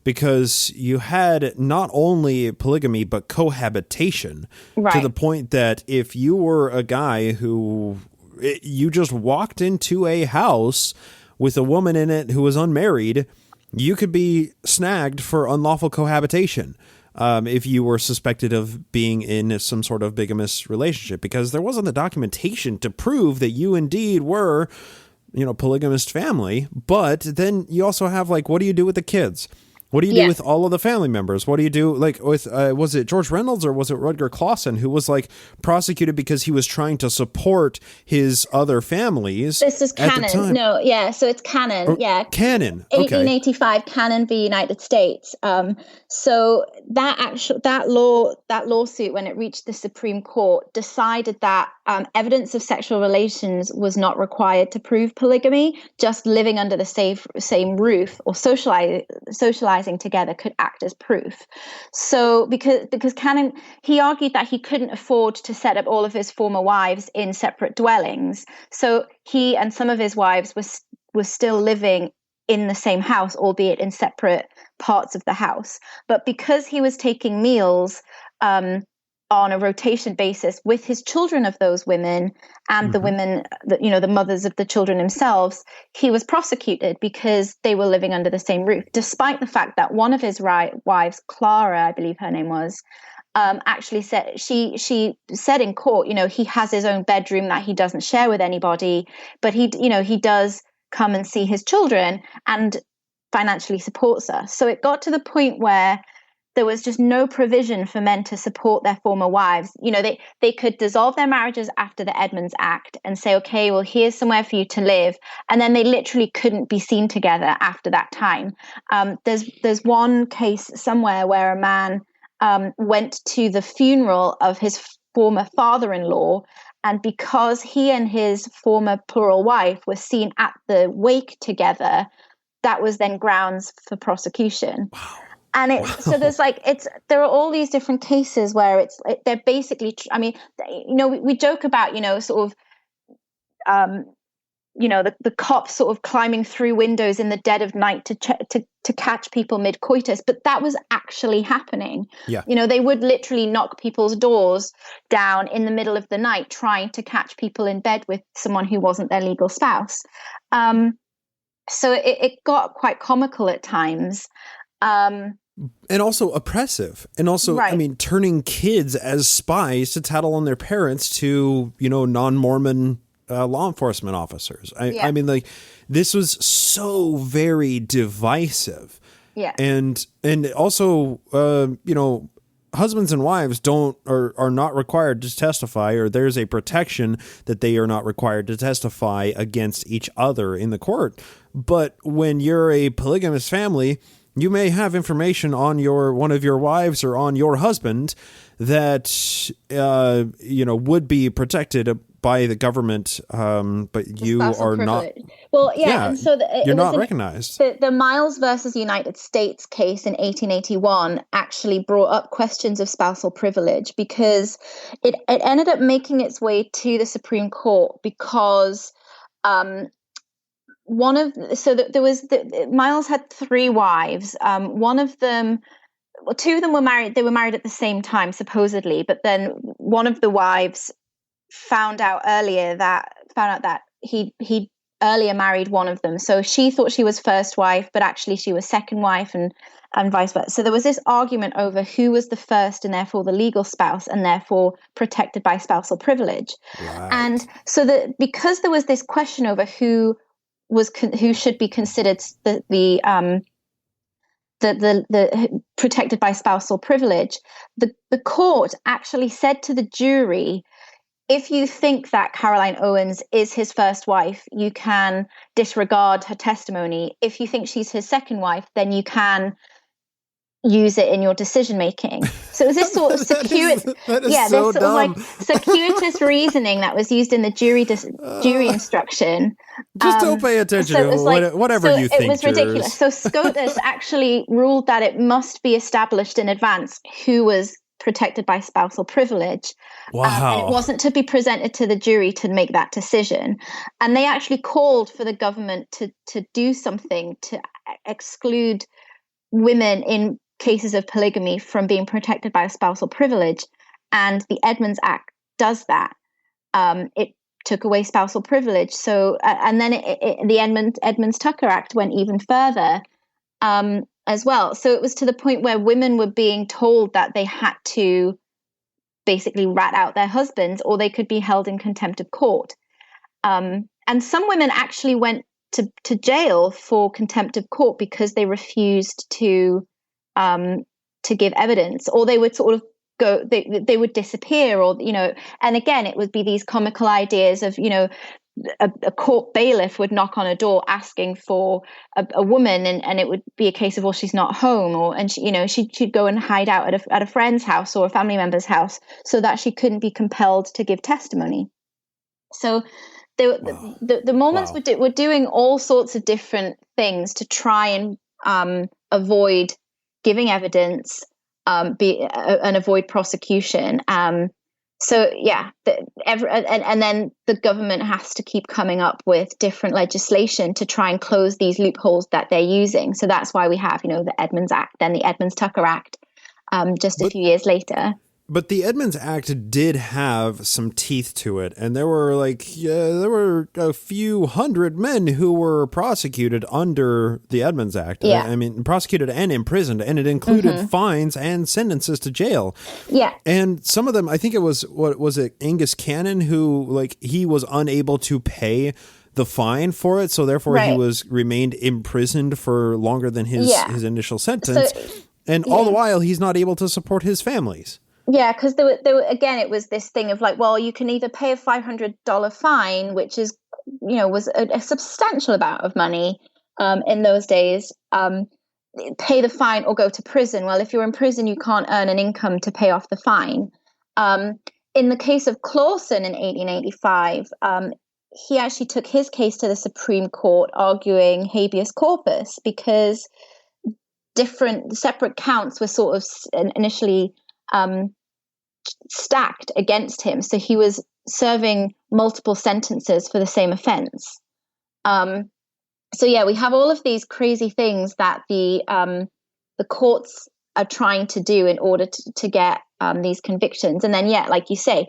Because you had not only polygamy, but cohabitation, to the point that if you were a guy who you just walked into a house with a woman in it who was unmarried, you could be snagged for unlawful cohabitation if you were suspected of being in some sort of bigamous relationship, because there wasn't the documentation to prove that you indeed were, polygamist family. But then you also have, like, what do you do with the kids? What do you do with all of the family members? What do you do, like, with, was it George Reynolds or was it Rutger Clausen, who was, like, prosecuted because he was trying to support his other families? This is canon. No, so it's canon. Canon. 1885, canon v. United States. So that lawsuit, when it reached the Supreme Court, decided that evidence of sexual relations was not required to prove polygamy. Just living under the same roof or socializing together could act as proof. So because Cannon, he argued that he couldn't afford to set up all of his former wives in separate dwellings. So he and some of his wives were still living in the same house, albeit in separate parts of the house. But because he was taking meals on a rotation basis with his children of those women and the women, the mothers of the children themselves, he was prosecuted because they were living under the same roof, despite the fact that one of his wives, Clara, I believe her name was, actually said, she said in court, he has his own bedroom that he doesn't share with anybody, but he does come and see his children and financially supports us. So it got to the point where there was just no provision for men to support their former wives. They could dissolve their marriages after the Edmunds Act and say, okay, well, here's somewhere for you to live. And then they literally couldn't be seen together after that time. There's one case somewhere where a man went to the funeral of his former father-in-law, and because he and his former plural wife were seen at the wake together, that was then grounds for prosecution. Wow. And so there are all these different cases where they're basically, we joke about, sort of the cops sort of climbing through windows in the dead of night to catch people mid-coitus, but that was actually happening. Yeah. They would literally knock people's doors down in the middle of the night trying to catch people in bed with someone who wasn't their legal spouse. So it got quite comical at times. And also oppressive. And also, Right. I mean, turning kids as spies to tattle on their parents to, non-Mormon law enforcement officers. I mean, like, this was so very divisive. Yeah. And also, husbands and wives are not required to testify, or there's a protection that they are not required to testify against each other in the court. But when you're a polygamous family, you may have information on one of your wives or on your husband that, would be protected by the government, but you are not. Well, yeah, and so you're not recognized. The Miles versus United States case in 1881 actually brought up questions of spousal privilege, because it ended up making its way to the Supreme Court because there was Miles had 3 wives. One of them. Well, 2 of them were married. They were married at the same time, supposedly. But then one of the wives found out that he earlier married one of them. So she thought she was first wife, but actually she was second wife, and vice versa. So there was this argument over who was the first and therefore the legal spouse and therefore protected by spousal privilege. Right. And so because there was this question over who should be considered the protected by spousal privilege, the court actually said to the jury, if you think that Caroline Owens is his first wife, you can disregard her testimony. If you think she's his second wife, then you can use it in your decision making. So it was this sort of circuitous reasoning that was used in the jury instruction. Just don't pay attention to whatever you think. It was ridiculous. So SCOTUS actually ruled that it must be established in advance who was protected by spousal privilege. Wow. And it wasn't to be presented to the jury to make that decision. And they actually called for the government to do something to exclude women in cases of polygamy from being protected by spousal privilege. And the Edmunds Act does that. It took away spousal privilege. So, and then the Edmunds-Tucker Act went even further as well. So it was to the point where women were being told that they had to basically rat out their husbands, or they could be held in contempt of court. And some women actually went to jail for contempt of court because they refused to give evidence, or they would sort of go, they would disappear, or, and again, it would be these comical ideas of, a court bailiff would knock on a door asking for a woman, and it would be a case of, well, she's not home, and she'd go and hide out at a friend's house or a family member's house so that she couldn't be compelled to give testimony. So the Mormons were doing all sorts of different things to try and avoid giving evidence, and avoid prosecution. So yeah, and then the government has to keep coming up with different legislation to try and close these loopholes that they're using. So that's why we have, the Edmunds Act, then the Edmunds-Tucker Act, just a few years later. But the Edmunds Act did have some teeth to it, and there were a few hundred men who were prosecuted under the Edmunds Act. Yeah. I mean, prosecuted and imprisoned, and it included fines and sentences to jail. Yeah. And some of them, I think it was, Angus Cannon, who, he was unable to pay the fine for it, so therefore he remained imprisoned for longer than his initial sentence. So, all the while, he's not able to support his families. Yeah, because there were again, it was this thing of you can either pay a $500 fine, which is, was a substantial amount of money in those days, pay the fine or go to prison. Well, if you're in prison, you can't earn an income to pay off the fine. In the case of Clawson in 1885, he actually took his case to the Supreme Court, arguing habeas corpus, because separate counts were sort of initially stacked against him. So he was serving multiple sentences for the same offense. So yeah, we have all of these crazy things that the courts are trying to do in order to get these convictions, and then like you say,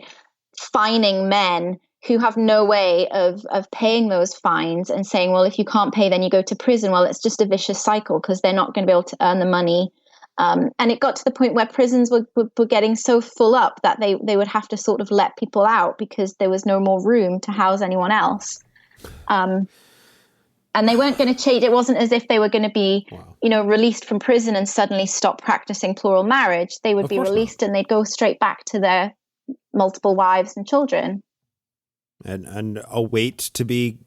fining men who have no way of paying those fines, and saying, well, if you can't pay, then you go to prison. Well, it's just a vicious cycle because they're not going to be able to earn the money. And it got to the point where prisons were getting so full up that they would have to sort of let people out because there was no more room to house anyone else. And they weren't going to change. It wasn't as if they were going to be, released from prison and suddenly stop practicing plural marriage. They would be released and they'd go straight back to their multiple wives and children. And await to be,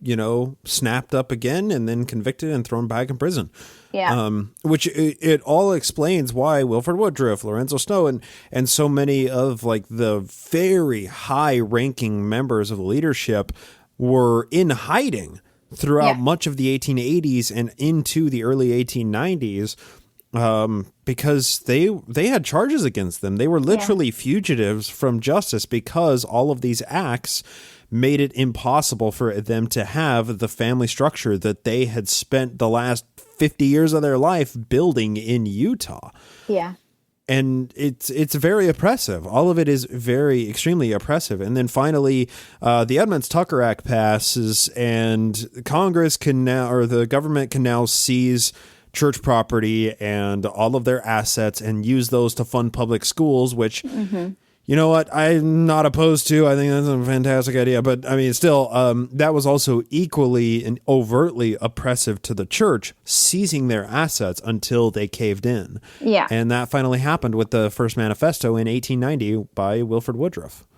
snapped up again and then convicted and thrown back in prison. Yeah. Which it all explains why Wilford Woodruff, Lorenzo Snow, and so many of like the very high ranking members of the leadership were in hiding throughout much of the 1880s and into the early 1890s. Because they had charges against them. They were literally fugitives from justice because all of these acts made it impossible for them to have the family structure that they had spent the last 50 years of their life building in Utah. Yeah. And it's very oppressive. All of it is extremely oppressive. And then finally, the Edmunds-Tucker Act passes, and Congress can now, or the government can now seize church property and all of their assets and use those to fund public schools, which, you know what, I'm not opposed to. I think that's a fantastic idea. But I mean, still, that was also equally and overtly oppressive to the church, seizing their assets until they caved in. Yeah. And that finally happened with the first manifesto in 1890 by Wilford Woodruff.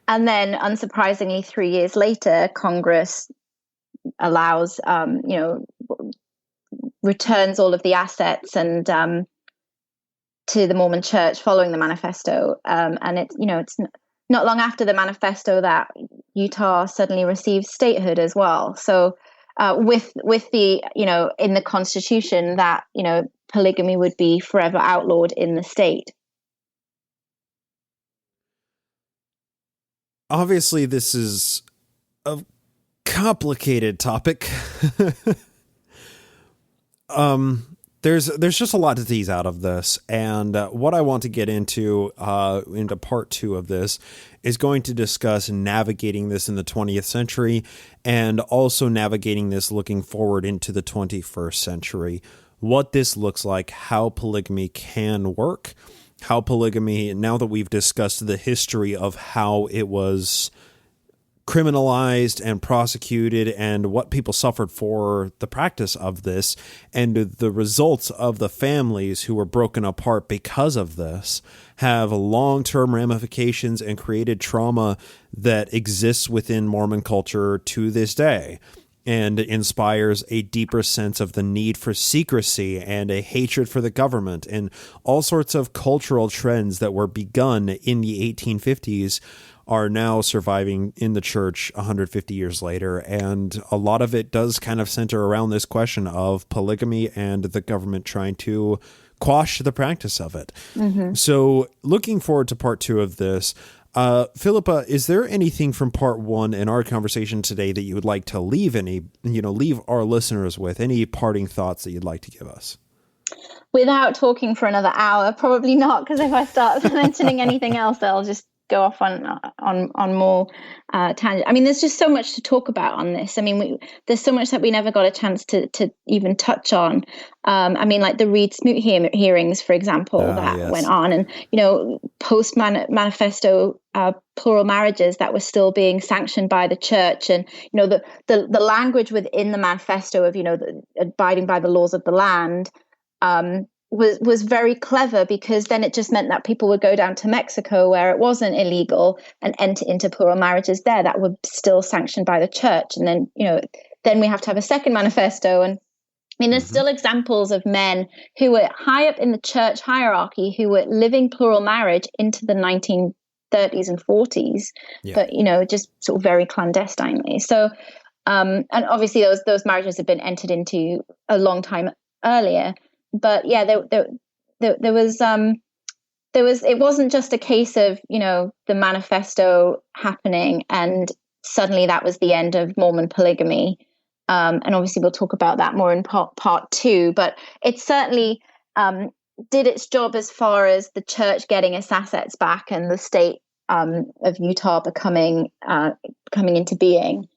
And then, unsurprisingly, 3 years later, Congress allows, returns all of the assets and to the Mormon Church following the manifesto. And it's not long after the manifesto that Utah suddenly received statehood as well. So with the, in the Constitution that, polygamy would be forever outlawed in the state. Obviously, this is a complicated topic. There's just a lot to tease out of this, and what I want to get into part 2 of this is going to discuss navigating this in the 20th century and also navigating this looking forward into the 21st century. What this looks like, how polygamy can work, how polygamy, now that we've discussed the history of how it was criminalized and prosecuted and what people suffered for the practice of this and the results of the families who were broken apart because of this have long-term ramifications and created trauma that exists within Mormon culture to this day and inspires a deeper sense of the need for secrecy and a hatred for the government and all sorts of cultural trends that were begun in the 1850s are now surviving in the church 150 years later. And a lot of it does kind of center around this question of polygamy and the government trying to quash the practice of it. Mm-hmm. So looking forward to part 2 of this, Philippa, is there anything from part 1 in our conversation today that you would like to leave leave our listeners with? Any parting thoughts that you'd like to give us? Without talking for another hour, probably not, because if I start mentioning anything else, I'll just go off on more tangent. I mean, there's just so much to talk about on this. I mean, there's so much that we never got a chance to even touch on. I mean, like the Reed Smoot hearings, for example, that went on, and post manifesto plural marriages that were still being sanctioned by the church, and the language within the manifesto of abiding by the laws of the land. Was very clever, because then it just meant that people would go down to Mexico where it wasn't illegal and enter into plural marriages there that were still sanctioned by the church. And then, then we have to have a second manifesto. And I mean, there's still examples of men who were high up in the church hierarchy who were living plural marriage into the 1930s and 40s, but, just sort of very clandestinely. So, and obviously those marriages have been entered into a long time earlier. But yeah, there was it wasn't just a case of the manifesto happening and suddenly that was the end of Mormon polygamy. And obviously we'll talk about that more in part 2, but it certainly did its job as far as the church getting its assets back and the state of Utah coming into being.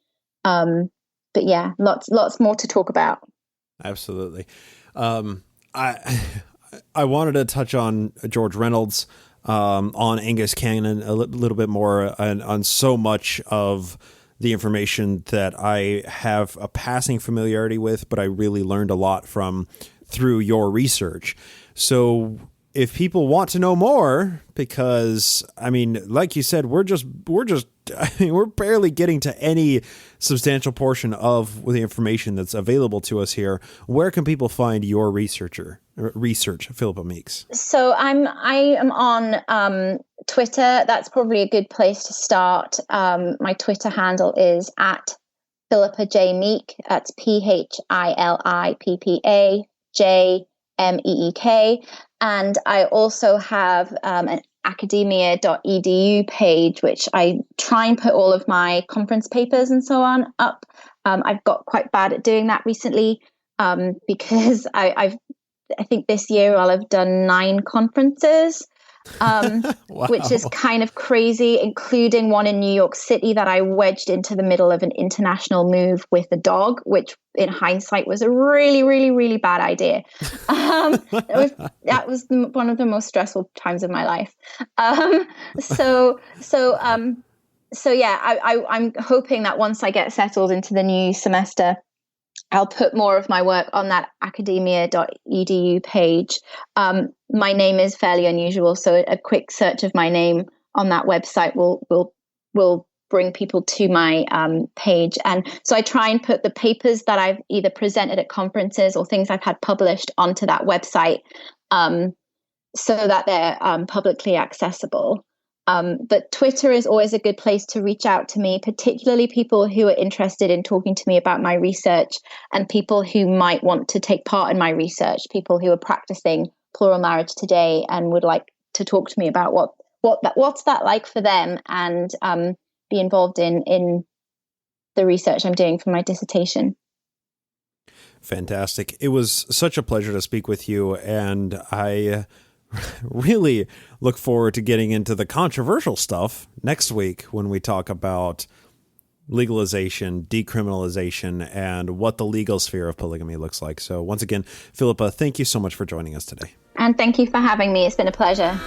But yeah, lots more to talk about. Absolutely. I wanted to touch on George Reynolds, on Angus Cannon a little bit more, and on so much of the information that I have a passing familiarity with, but I really learned a lot from through your research. So if people want to know more, because I mean, like you said, we're barely getting to any substantial portion of the information that's available to us here. Where can people find your research, Philippa Meeks? So I am on Twitter. That's probably a good place to start. My Twitter handle is at philippajmeek. That's PHILIPPAJMEEK. And I also have an academia.edu page, which I try and put all of my conference papers and so on up. I've got quite bad at doing that recently because I think this year I'll have done 9 conferences, wow. Which is kind of crazy, including one in New York City that I wedged into the middle of an international move with a dog, which in hindsight was a really, really, really bad idea. That was one of the most stressful times of my life. So yeah, I'm hoping that once I get settled into the new semester, I'll put more of my work on that academia.edu page. My name is fairly unusual, so a quick search of my name on that website will bring people to my page. And so I try and put the papers that I've either presented at conferences or things I've had published onto that website so that they're publicly accessible. But Twitter is always a good place to reach out to me, particularly people who are interested in talking to me about my research and people who might want to take part in my research, people who are practicing plural marriage today and would like to talk to me about what's that like for them and be involved in the research I'm doing for my dissertation. Fantastic. It was such a pleasure to speak with you, and I really look forward to getting into the controversial stuff next week when we talk about legalization, decriminalization, and what the legal sphere of polygamy looks like. So once again, Philippa, thank you so much for joining us today. And thank you for having me. It's been a pleasure.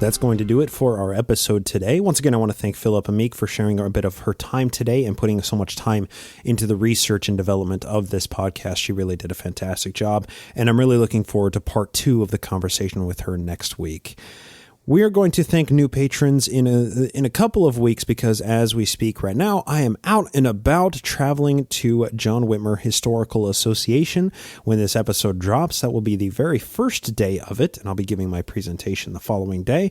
That's going to do it for our episode today. Once again, I want to thank Philippa Meek for sharing a bit of her time today and putting so much time into the research and development of this podcast. She really did a fantastic job, and I'm really looking forward to part 2 of the conversation with her next week. We are going to thank new patrons in a couple of weeks because as we speak right now, I am out and about traveling to John Whitmer Historical Association. When this episode drops, that will be the very first day of it, and I'll be giving my presentation the following day.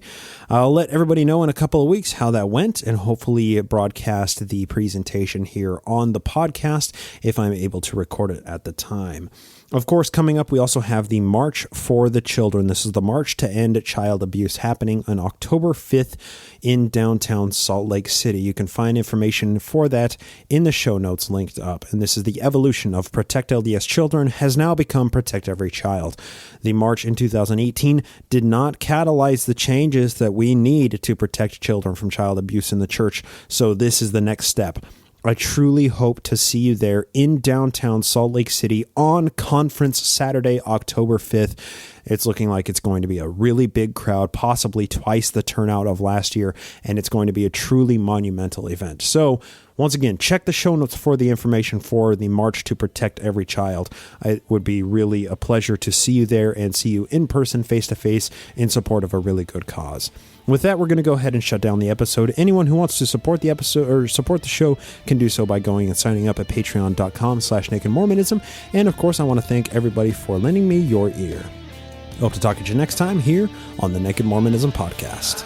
I'll let everybody know in a couple of weeks how that went and hopefully broadcast the presentation here on the podcast if I'm able to record it at the time. Of course, coming up, we also have the March for the Children. This is the March to End Child Abuse happening on October 5th in downtown Salt Lake City. You can find information for that in the show notes linked up. And this is the evolution of Protect LDS Children has now become Protect Every Child. The march in 2018 did not catalyze the changes that we need to protect children from child abuse in the church. So this is the next step. I truly hope to see you there in downtown Salt Lake City on Conference Saturday, October 5th. It's looking like it's going to be a really big crowd, possibly twice the turnout of last year, and it's going to be a truly monumental event. So once again, check the show notes for the information for the March to Protect Every Child. It would be really a pleasure to see you there and see you in person, face-to-face, in support of a really good cause. With that, we're going to go ahead and shut down the episode. Anyone who wants to support the episode or support the show can do so by going and signing up at patreon.com/nakedmormonism. And of course, I want to thank everybody for lending me your ear. I hope to talk to you next time here on the Naked Mormonism Podcast.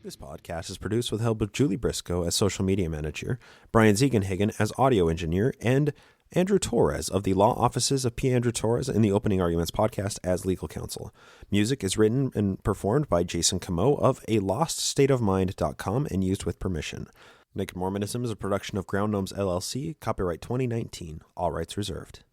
This podcast is produced with the help of Julie Briscoe as social media manager, Brian Ziegenhagen as audio engineer, and Andrew Torres of the law offices of P. Andrew Torres in the Opening Arguments podcast as legal counsel. Music is written and performed by Jason Camo of aloststateofmind.com and used with permission. Naked Mormonism is a production of Ground Gnomes LLC, copyright 2019, all rights reserved.